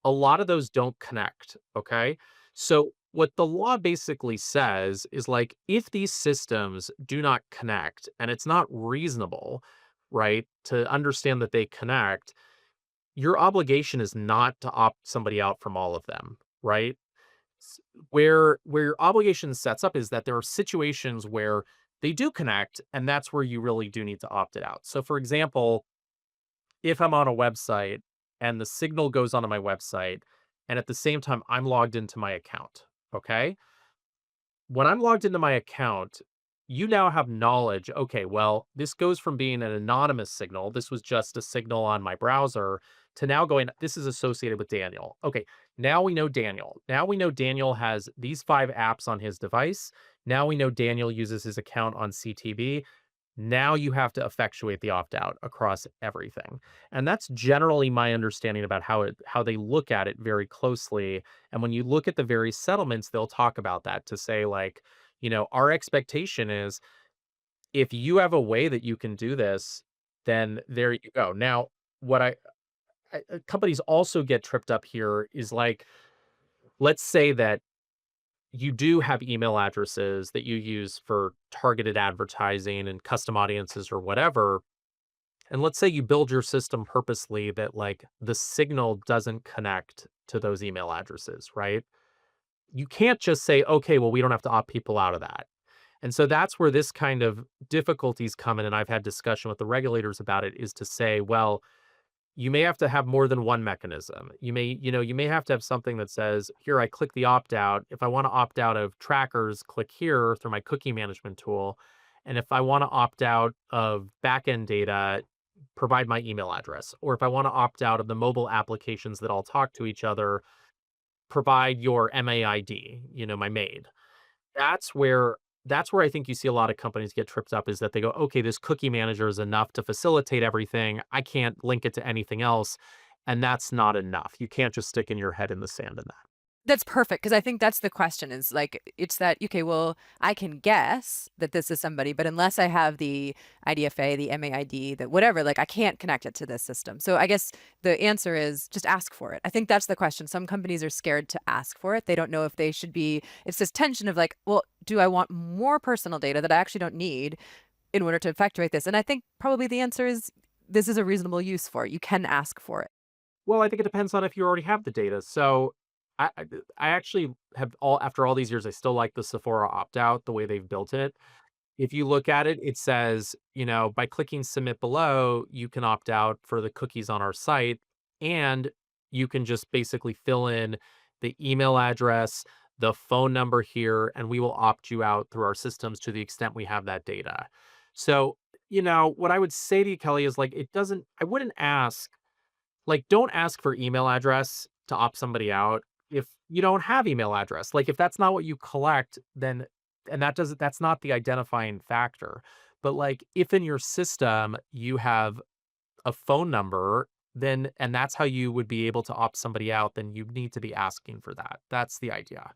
A lot of those don't connect. Okay. So, what the law basically says is like if these systems do not connect and it's not reasonable, right, to understand that they connect, your obligation is not to opt somebody out from all of them, right? Where your obligation sets up is that there are situations where they do connect, and that's where you really do need to opt it out. So, for example, if I'm on a website and the signal goes onto my website, and at the same time I'm logged into my account, okay? When I'm logged into my account, you now have knowledge. Okay, well, this goes from being an anonymous signal. This was just a signal on my browser to now going, this is associated with Daniel. Okay, now we know Daniel. Now we know Daniel has these 5 apps on his device. Now we know Daniel uses his account on CTV. Now you have to effectuate the opt out across everything. And that's generally my understanding about how they look at it very closely. And when you look at the various settlements, they'll talk about that to say like, our expectation is if you have a way that you can do this, then there you go. Now, what companies also get tripped up here is like, let's say that you do have email addresses that you use for targeted advertising and custom audiences or whatever. And let's say you build your system purposely that like the signal doesn't connect to those email addresses, right? You can't just say, okay, well, we don't have to opt people out of that. And so that's where this kind of difficulties come in. And I've had discussion with the regulators about it is to say, well, you may have to have more than one mechanism. You may have to have something that says, here, I click the opt out. If I want to opt out of trackers, click here through my cookie management tool. And if I want to opt out of backend data, provide my email address. Or if I want to opt out of the mobile applications that all talk to each other, provide your MAID, my maid. That's where that's where I think you see a lot of companies get tripped up is that they go, okay, this cookie manager is enough to facilitate everything. I can't link it to anything else. And that's not enough. You can't just stick in your head in the sand in that. That's perfect because I think that's the question is like, it's that, okay, well, I can guess that this is somebody, but unless I have the IDFA, the MAID, that whatever, like I can't connect it to this system. So I guess the answer is just ask for it. I think that's the question. Some companies are scared to ask for it. They don't know if they should be, it's this tension of like, well, do I want more personal data that I actually don't need in order to effectuate this? And I think probably the answer is this is a reasonable use for it. You can ask for it. Well, I think it depends on if you already have the data. So I actually have after all these years, I still like the Sephora opt out, the way they've built it. If you look at it, it says, by clicking submit below, you can opt out for the cookies on our site. And you can just basically fill in the email address, the phone number here, and we will opt you out through our systems to the extent we have that data. So, what I would say to you, Kelly, is like, I wouldn't ask, like, don't ask for email address to opt somebody out if you don't have email address. Like if that's not what you collect, then and that's not the identifying factor. But like if in your system you have a phone number, then and that's how you would be able to opt somebody out, then you need to be asking for that. That's the idea.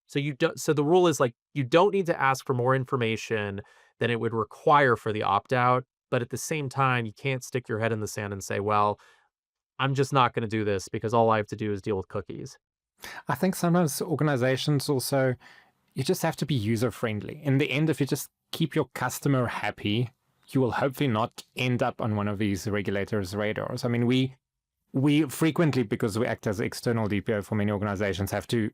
So the rule is like you don't need to ask for more information than it would require for the opt out, but at the same time you can't stick your head in the sand and say, well, I'm just not going to do this because all I have to do is deal with cookies. I think sometimes organizations also, you just have to be user friendly. In the end, if you just keep your customer happy, you will hopefully not end up on one of these regulators' radars. I mean, we frequently, because we act as external DPO for many organizations, have to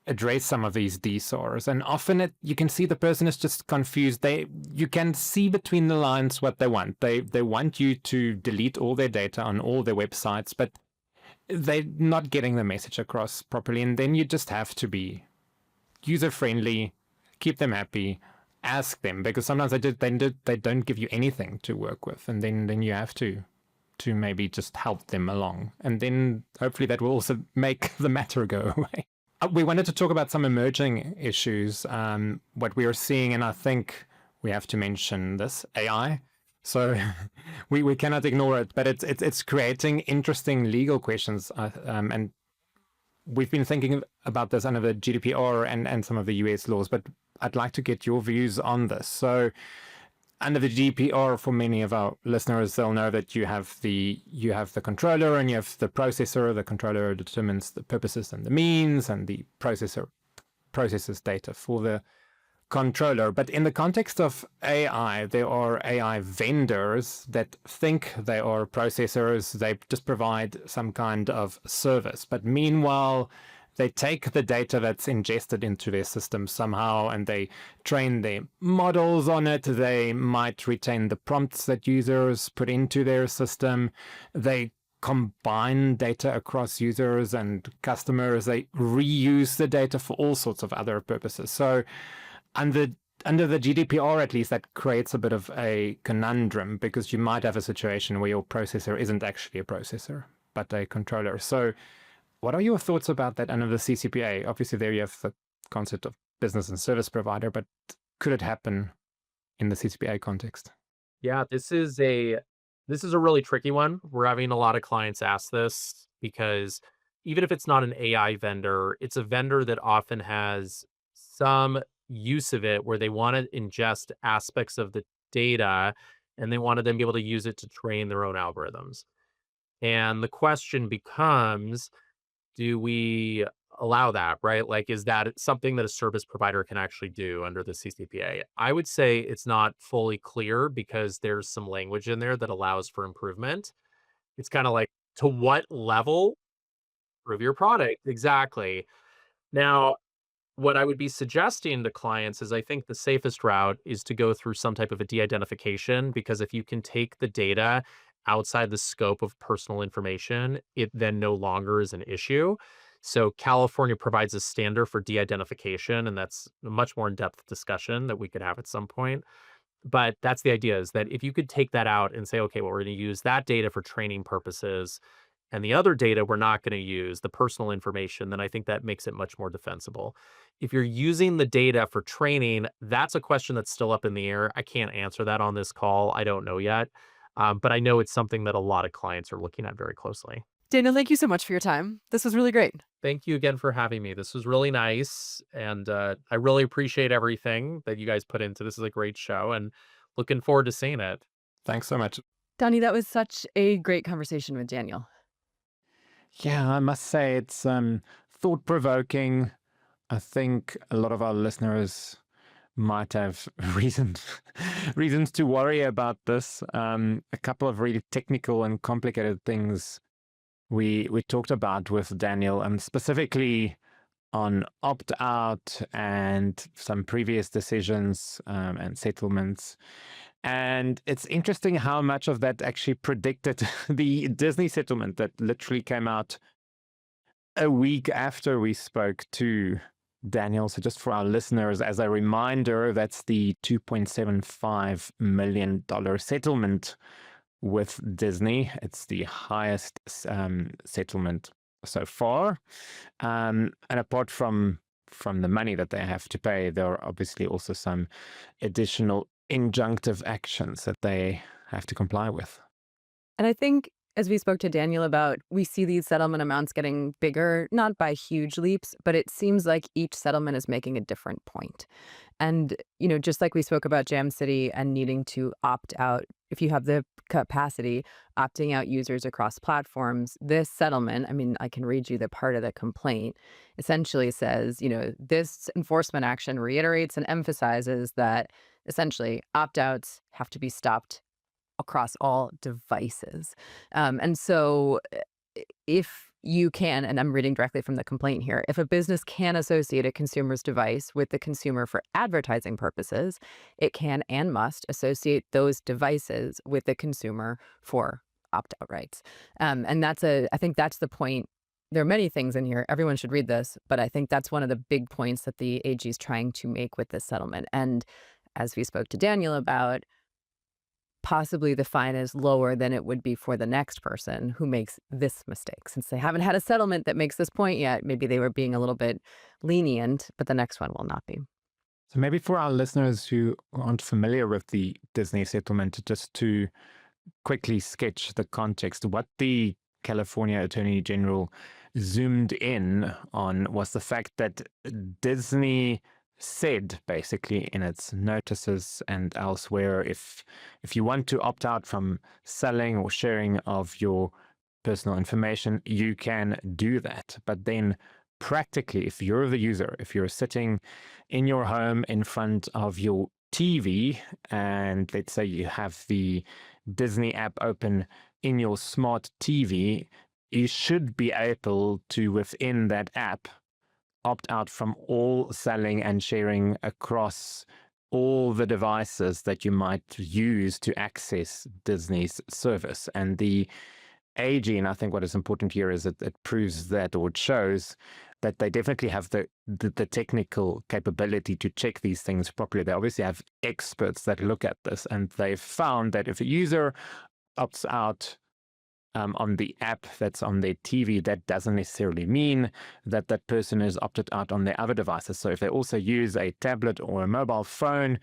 address some of these DSORs. And often you can see the person is just confused. You can see between the lines what they want. They want you to delete all their data on all their websites, but they're not getting the message across properly. And then you just have to be user-friendly, keep them happy, ask them, because sometimes they don't give you anything to work with. And then you have to maybe just help them along. And then hopefully that will also make the matter go away. We wanted to talk about some emerging issues, what we are seeing, and I think we have to mention this, AI. So we cannot ignore it, but it's creating interesting legal questions, and we've been thinking about this under the GDPR and some of the US laws, but I'd like to get your views on this. So under the GDPR, for many of our listeners, they'll know that you have the controller and you have the processor. The controller determines the purposes and the means, and the processor processes data for the controller. But in the context of AI, there are AI vendors that think they are processors. They just provide some kind of service. But meanwhile, they take the data that's ingested into their system somehow and they train their models on it. They might retain the prompts that users put into their system. They combine data across users and customers. They reuse the data for all sorts of other purposes. So under the GDPR, at least, that creates a bit of a conundrum, because you might have a situation where your processor isn't actually a processor, but a controller. So what are your thoughts about that under the CCPA? Obviously, there you have the concept of business and service provider, but could it happen in the CCPA context? Yeah, this is a really tricky one. We're having a lot of clients ask this because even if it's not an AI vendor, it's a vendor that often has some use of it where they want to ingest aspects of the data and they want to then be able to use it to train their own algorithms. And the question becomes, do we allow that, right? Like, is that something that a service provider can actually do under the CCPA? I would say it's not fully clear because there's some language in there that allows for improvement. It's kind of like, to what level? Improve your product. Exactly. Now, what I would be suggesting to clients is I think the safest route is to go through some type of a de-identification, because if you can take the data outside the scope of personal information, it then no longer is an issue. So California provides a standard for de-identification, and that's a much more in-depth discussion that we could have at some point. But that's the idea, is that if you could take that out and say, okay, well, we're going to use that data for training purposes, and the other data we're not going to use, the personal information, then I think that makes it much more defensible. If you're using the data for training, that's a question that's still up in the air. I can't answer that on this call. I don't know yet. But I know it's something that a lot of clients are looking at very closely. Daniel, thank you so much for your time. This was really great. Thank you again for having me. This was really nice. And I really appreciate everything that you guys put into this. Is a great show and looking forward to seeing it. Thanks so much. Danie, that was such a great conversation with Daniel. Yeah, I must say it's thought-provoking. I think a lot of our listeners might have reasons to worry about this. A couple of really technical and complicated things we talked about with Daniel, and specifically on opt-out and some previous decisions and settlements. And it's interesting how much of that actually predicted the Disney settlement that literally came out a week after we spoke to Daniel. So just for our listeners, as a reminder, that's the $2.75 million settlement with Disney. It's the highest settlement so far. And apart from the money that they have to pay, there are obviously also some additional injunctive actions that they have to comply with. And I think, as we spoke to Daniel about, we see these settlement amounts getting bigger, not by huge leaps, but it seems like each settlement is making a different point. And, just like we spoke about Jam City and needing to opt out, if you have the capacity, opting out users across platforms, this settlement, I can read you the part of the complaint, essentially says, this enforcement action reiterates and emphasizes that essentially opt-outs have to be stopped across all devices. And so if you can, and I'm reading directly from the complaint here, if a business can associate a consumer's device with the consumer for advertising purposes, it can and must associate those devices with the consumer for opt-out rights. And I think that's the point. There are many things in here. Everyone should read this, but I think that's one of the big points that the AG is trying to make with this settlement. And as we spoke to Daniel about, possibly the fine is lower than it would be for the next person who makes this mistake. Since they haven't had a settlement that makes this point yet, maybe they were being a little bit lenient, but the next one will not be. So maybe for our listeners who aren't familiar with the Disney settlement, just to quickly sketch the context, what the California Attorney General zoomed in on was the fact that Disney said basically in its notices and elsewhere, if you want to opt out from selling or sharing of your personal information, you can do that. But then practically, if you're the user, if you're sitting in your home in front of your TV, and let's say you have the Disney app open in your smart TV, you should be able to, within that app, opt out from all selling and sharing across all the devices that you might use to access Disney's service. And the AG, and I think what is important here is that it proves that, or it shows that they definitely have the technical capability to check these things properly. They obviously have experts that look at this, and they've found that if a user opts out on the app that's on their TV, that doesn't necessarily mean that that person is opted out on their other devices. So if they also use a tablet or a mobile phone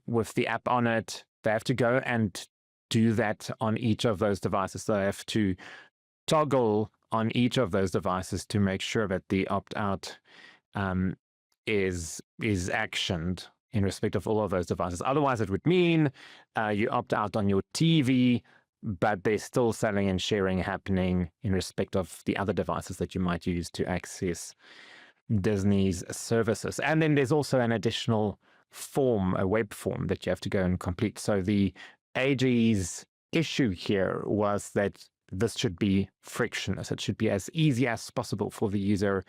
with the app on it, they have to go and do that on each of those devices. So they have to toggle on each of those devices to make sure that the opt-out is actioned in respect of all of those devices. Otherwise, it would mean you opt out on your TV, but there's still selling and sharing happening in respect of the other devices that you might use to access Disney's services. And then there's also an additional form, a web form that you have to go and complete. So the AG's issue here was that this should be frictionless. It should be as easy as possible for the user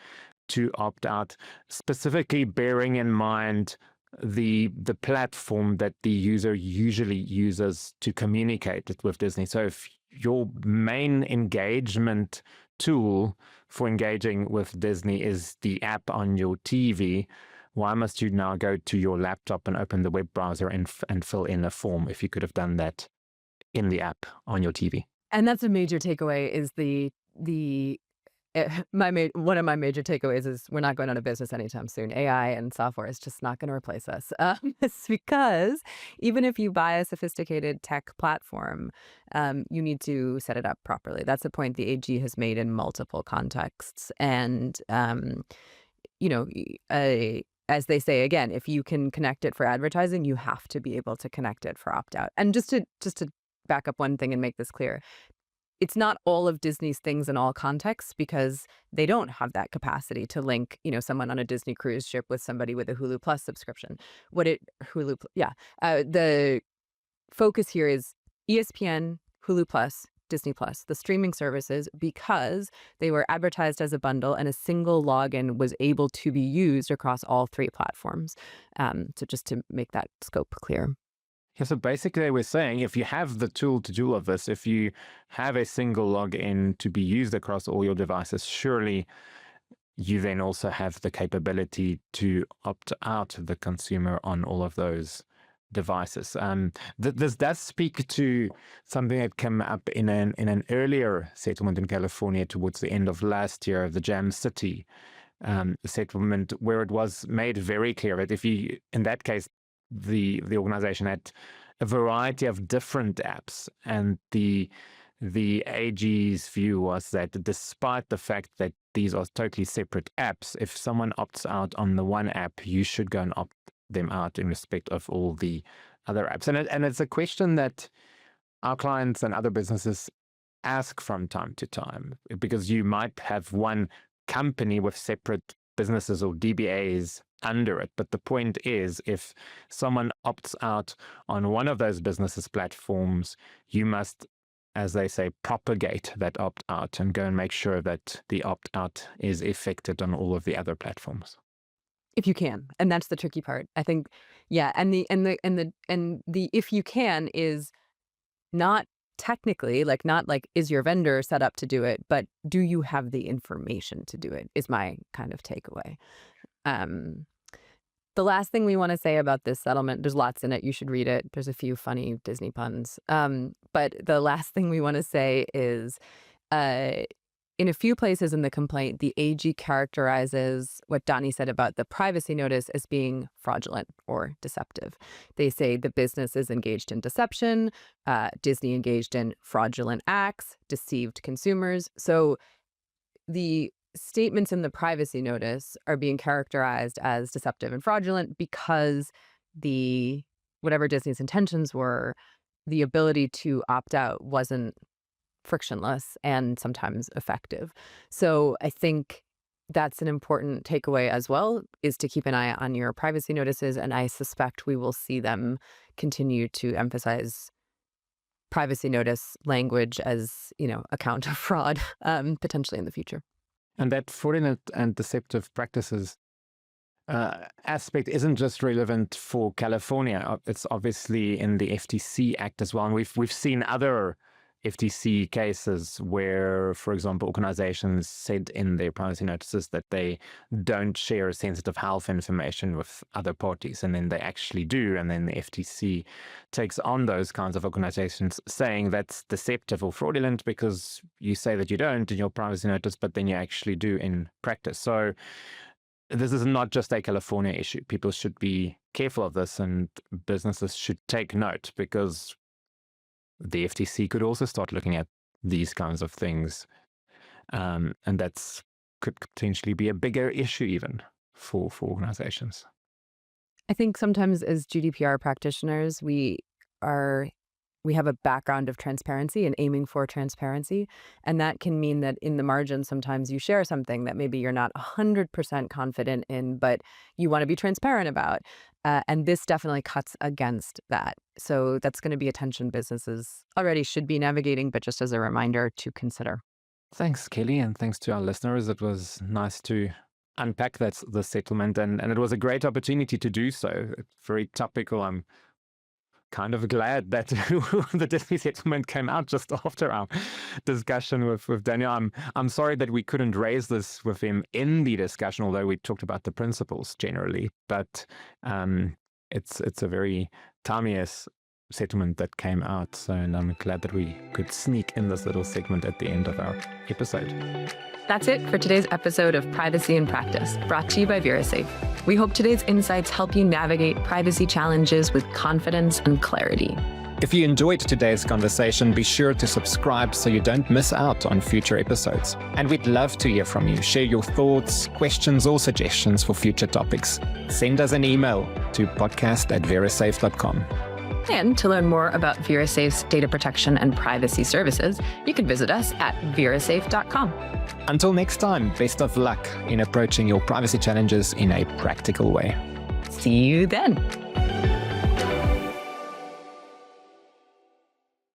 to opt out, specifically bearing in mind the platform that the user usually uses to communicate with Disney. So if your main engagement tool for engaging with Disney is the app on your TV, why must you now go to your laptop and open the web browser and fill in a form if you could have done that in the app on your TV? And that's a major takeaway is one of my major takeaways is we're not going out of business anytime soon. AI and software is just not going to replace us. It's because even if you buy a sophisticated tech platform, you need to set it up properly. That's a point the AG has made in multiple contexts. And, as they say, again, if you can connect it for advertising, you have to be able to connect it for opt-out. And just to back up one thing and make this clear, it's not all of Disney's things in all contexts because they don't have that capacity to link, someone on a Disney cruise ship with somebody with a Hulu Plus subscription. The focus here is ESPN, Hulu Plus, Disney Plus, the streaming services, because they were advertised as a bundle and a single login was able to be used across all three platforms. So just to make that scope clear. Yeah, so basically we're saying if you have the tool to do all of this, if you have a single login to be used across all your devices, surely you then also have the capability to opt out the consumer on all of those devices. This does speak to something that came up in an earlier settlement in California towards the end of last year, the Jam City settlement, where it was made very clear that if you, in that case, the organization had a variety of different apps, and the AG's view was that despite the fact that these are totally separate apps, if someone opts out on the one app, you should go and opt them out in respect of all the other apps. And it's a question that our clients and other businesses ask from time to time, because you might have one company with separate businesses or DBAs under it. But the point is, if someone opts out on one of those businesses' platforms, you must, as they say, propagate that opt-out and go and make sure that the opt-out is effected on all of the other platforms. If you can, and that's the tricky part, I think. Yeah, and the if you can is not technically, not is your vendor set up to do it, but do you have the information to do it, is my kind of takeaway. The last thing we want to say about this settlement, there's lots in it, you should read it, there's a few funny Disney puns, but the last thing we want to say is in a few places in the complaint, the AG characterizes what Danie said about the privacy notice as being fraudulent or deceptive. They say the business is engaged in deception, Disney engaged in fraudulent acts, deceived consumers. So the statements in the privacy notice are being characterized as deceptive and fraudulent because whatever Disney's intentions were, the ability to opt out wasn't frictionless and sometimes effective. So I think that's an important takeaway as well, is to keep an eye on your privacy notices. And I suspect we will see them continue to emphasize privacy notice language as, a count of fraud, potentially in the future. And that fraudulent and deceptive practices aspect isn't just relevant for California. It's obviously in the FTC Act as well. And we've seen other FTC cases where, for example, organizations said in their privacy notices that they don't share sensitive health information with other parties, and then they actually do. And then the FTC takes on those kinds of organizations, saying that's deceptive or fraudulent because you say that you don't in your privacy notice, but then you actually do in practice. So this is not just a California issue. People should be careful of this, and businesses should take note, because the FTC could also start looking at these kinds of things. And that's could potentially be a bigger issue even for organizations. I think sometimes as GDPR practitioners, we have a background of transparency and aiming for transparency. And that can mean that in the margin, sometimes you share something that maybe you're not 100% confident in, but you want to be transparent about. And this definitely cuts against that. So that's going to be a tension businesses already should be navigating, but just as a reminder to consider. Thanks, Kellie, and thanks to our listeners. It was nice to unpack the settlement, and it was a great opportunity to do so. It's very topical. I'm kind of glad that the Disney settlement came out just after our discussion with Daniel. I'm sorry that we couldn't raise this with him in the discussion, although we talked about the principles generally. But it's a very timely settlement that came out. So, and I'm glad that we could sneak in this little segment at the end of our episode. That's it for today's episode of Privacy in Practice, brought to you by VeraSafe. We hope today's insights help you navigate privacy challenges with confidence and clarity. If you enjoyed today's conversation, be sure to subscribe so you don't miss out on future episodes. And we'd love to hear from you. Share your thoughts, questions, or suggestions for future topics. Send us an email to podcast@verasafe.com. And to learn more about VeraSafe's data protection and privacy services, you can visit us at verasafe.com. Until next time, best of luck in approaching your privacy challenges in a practical way. See you then.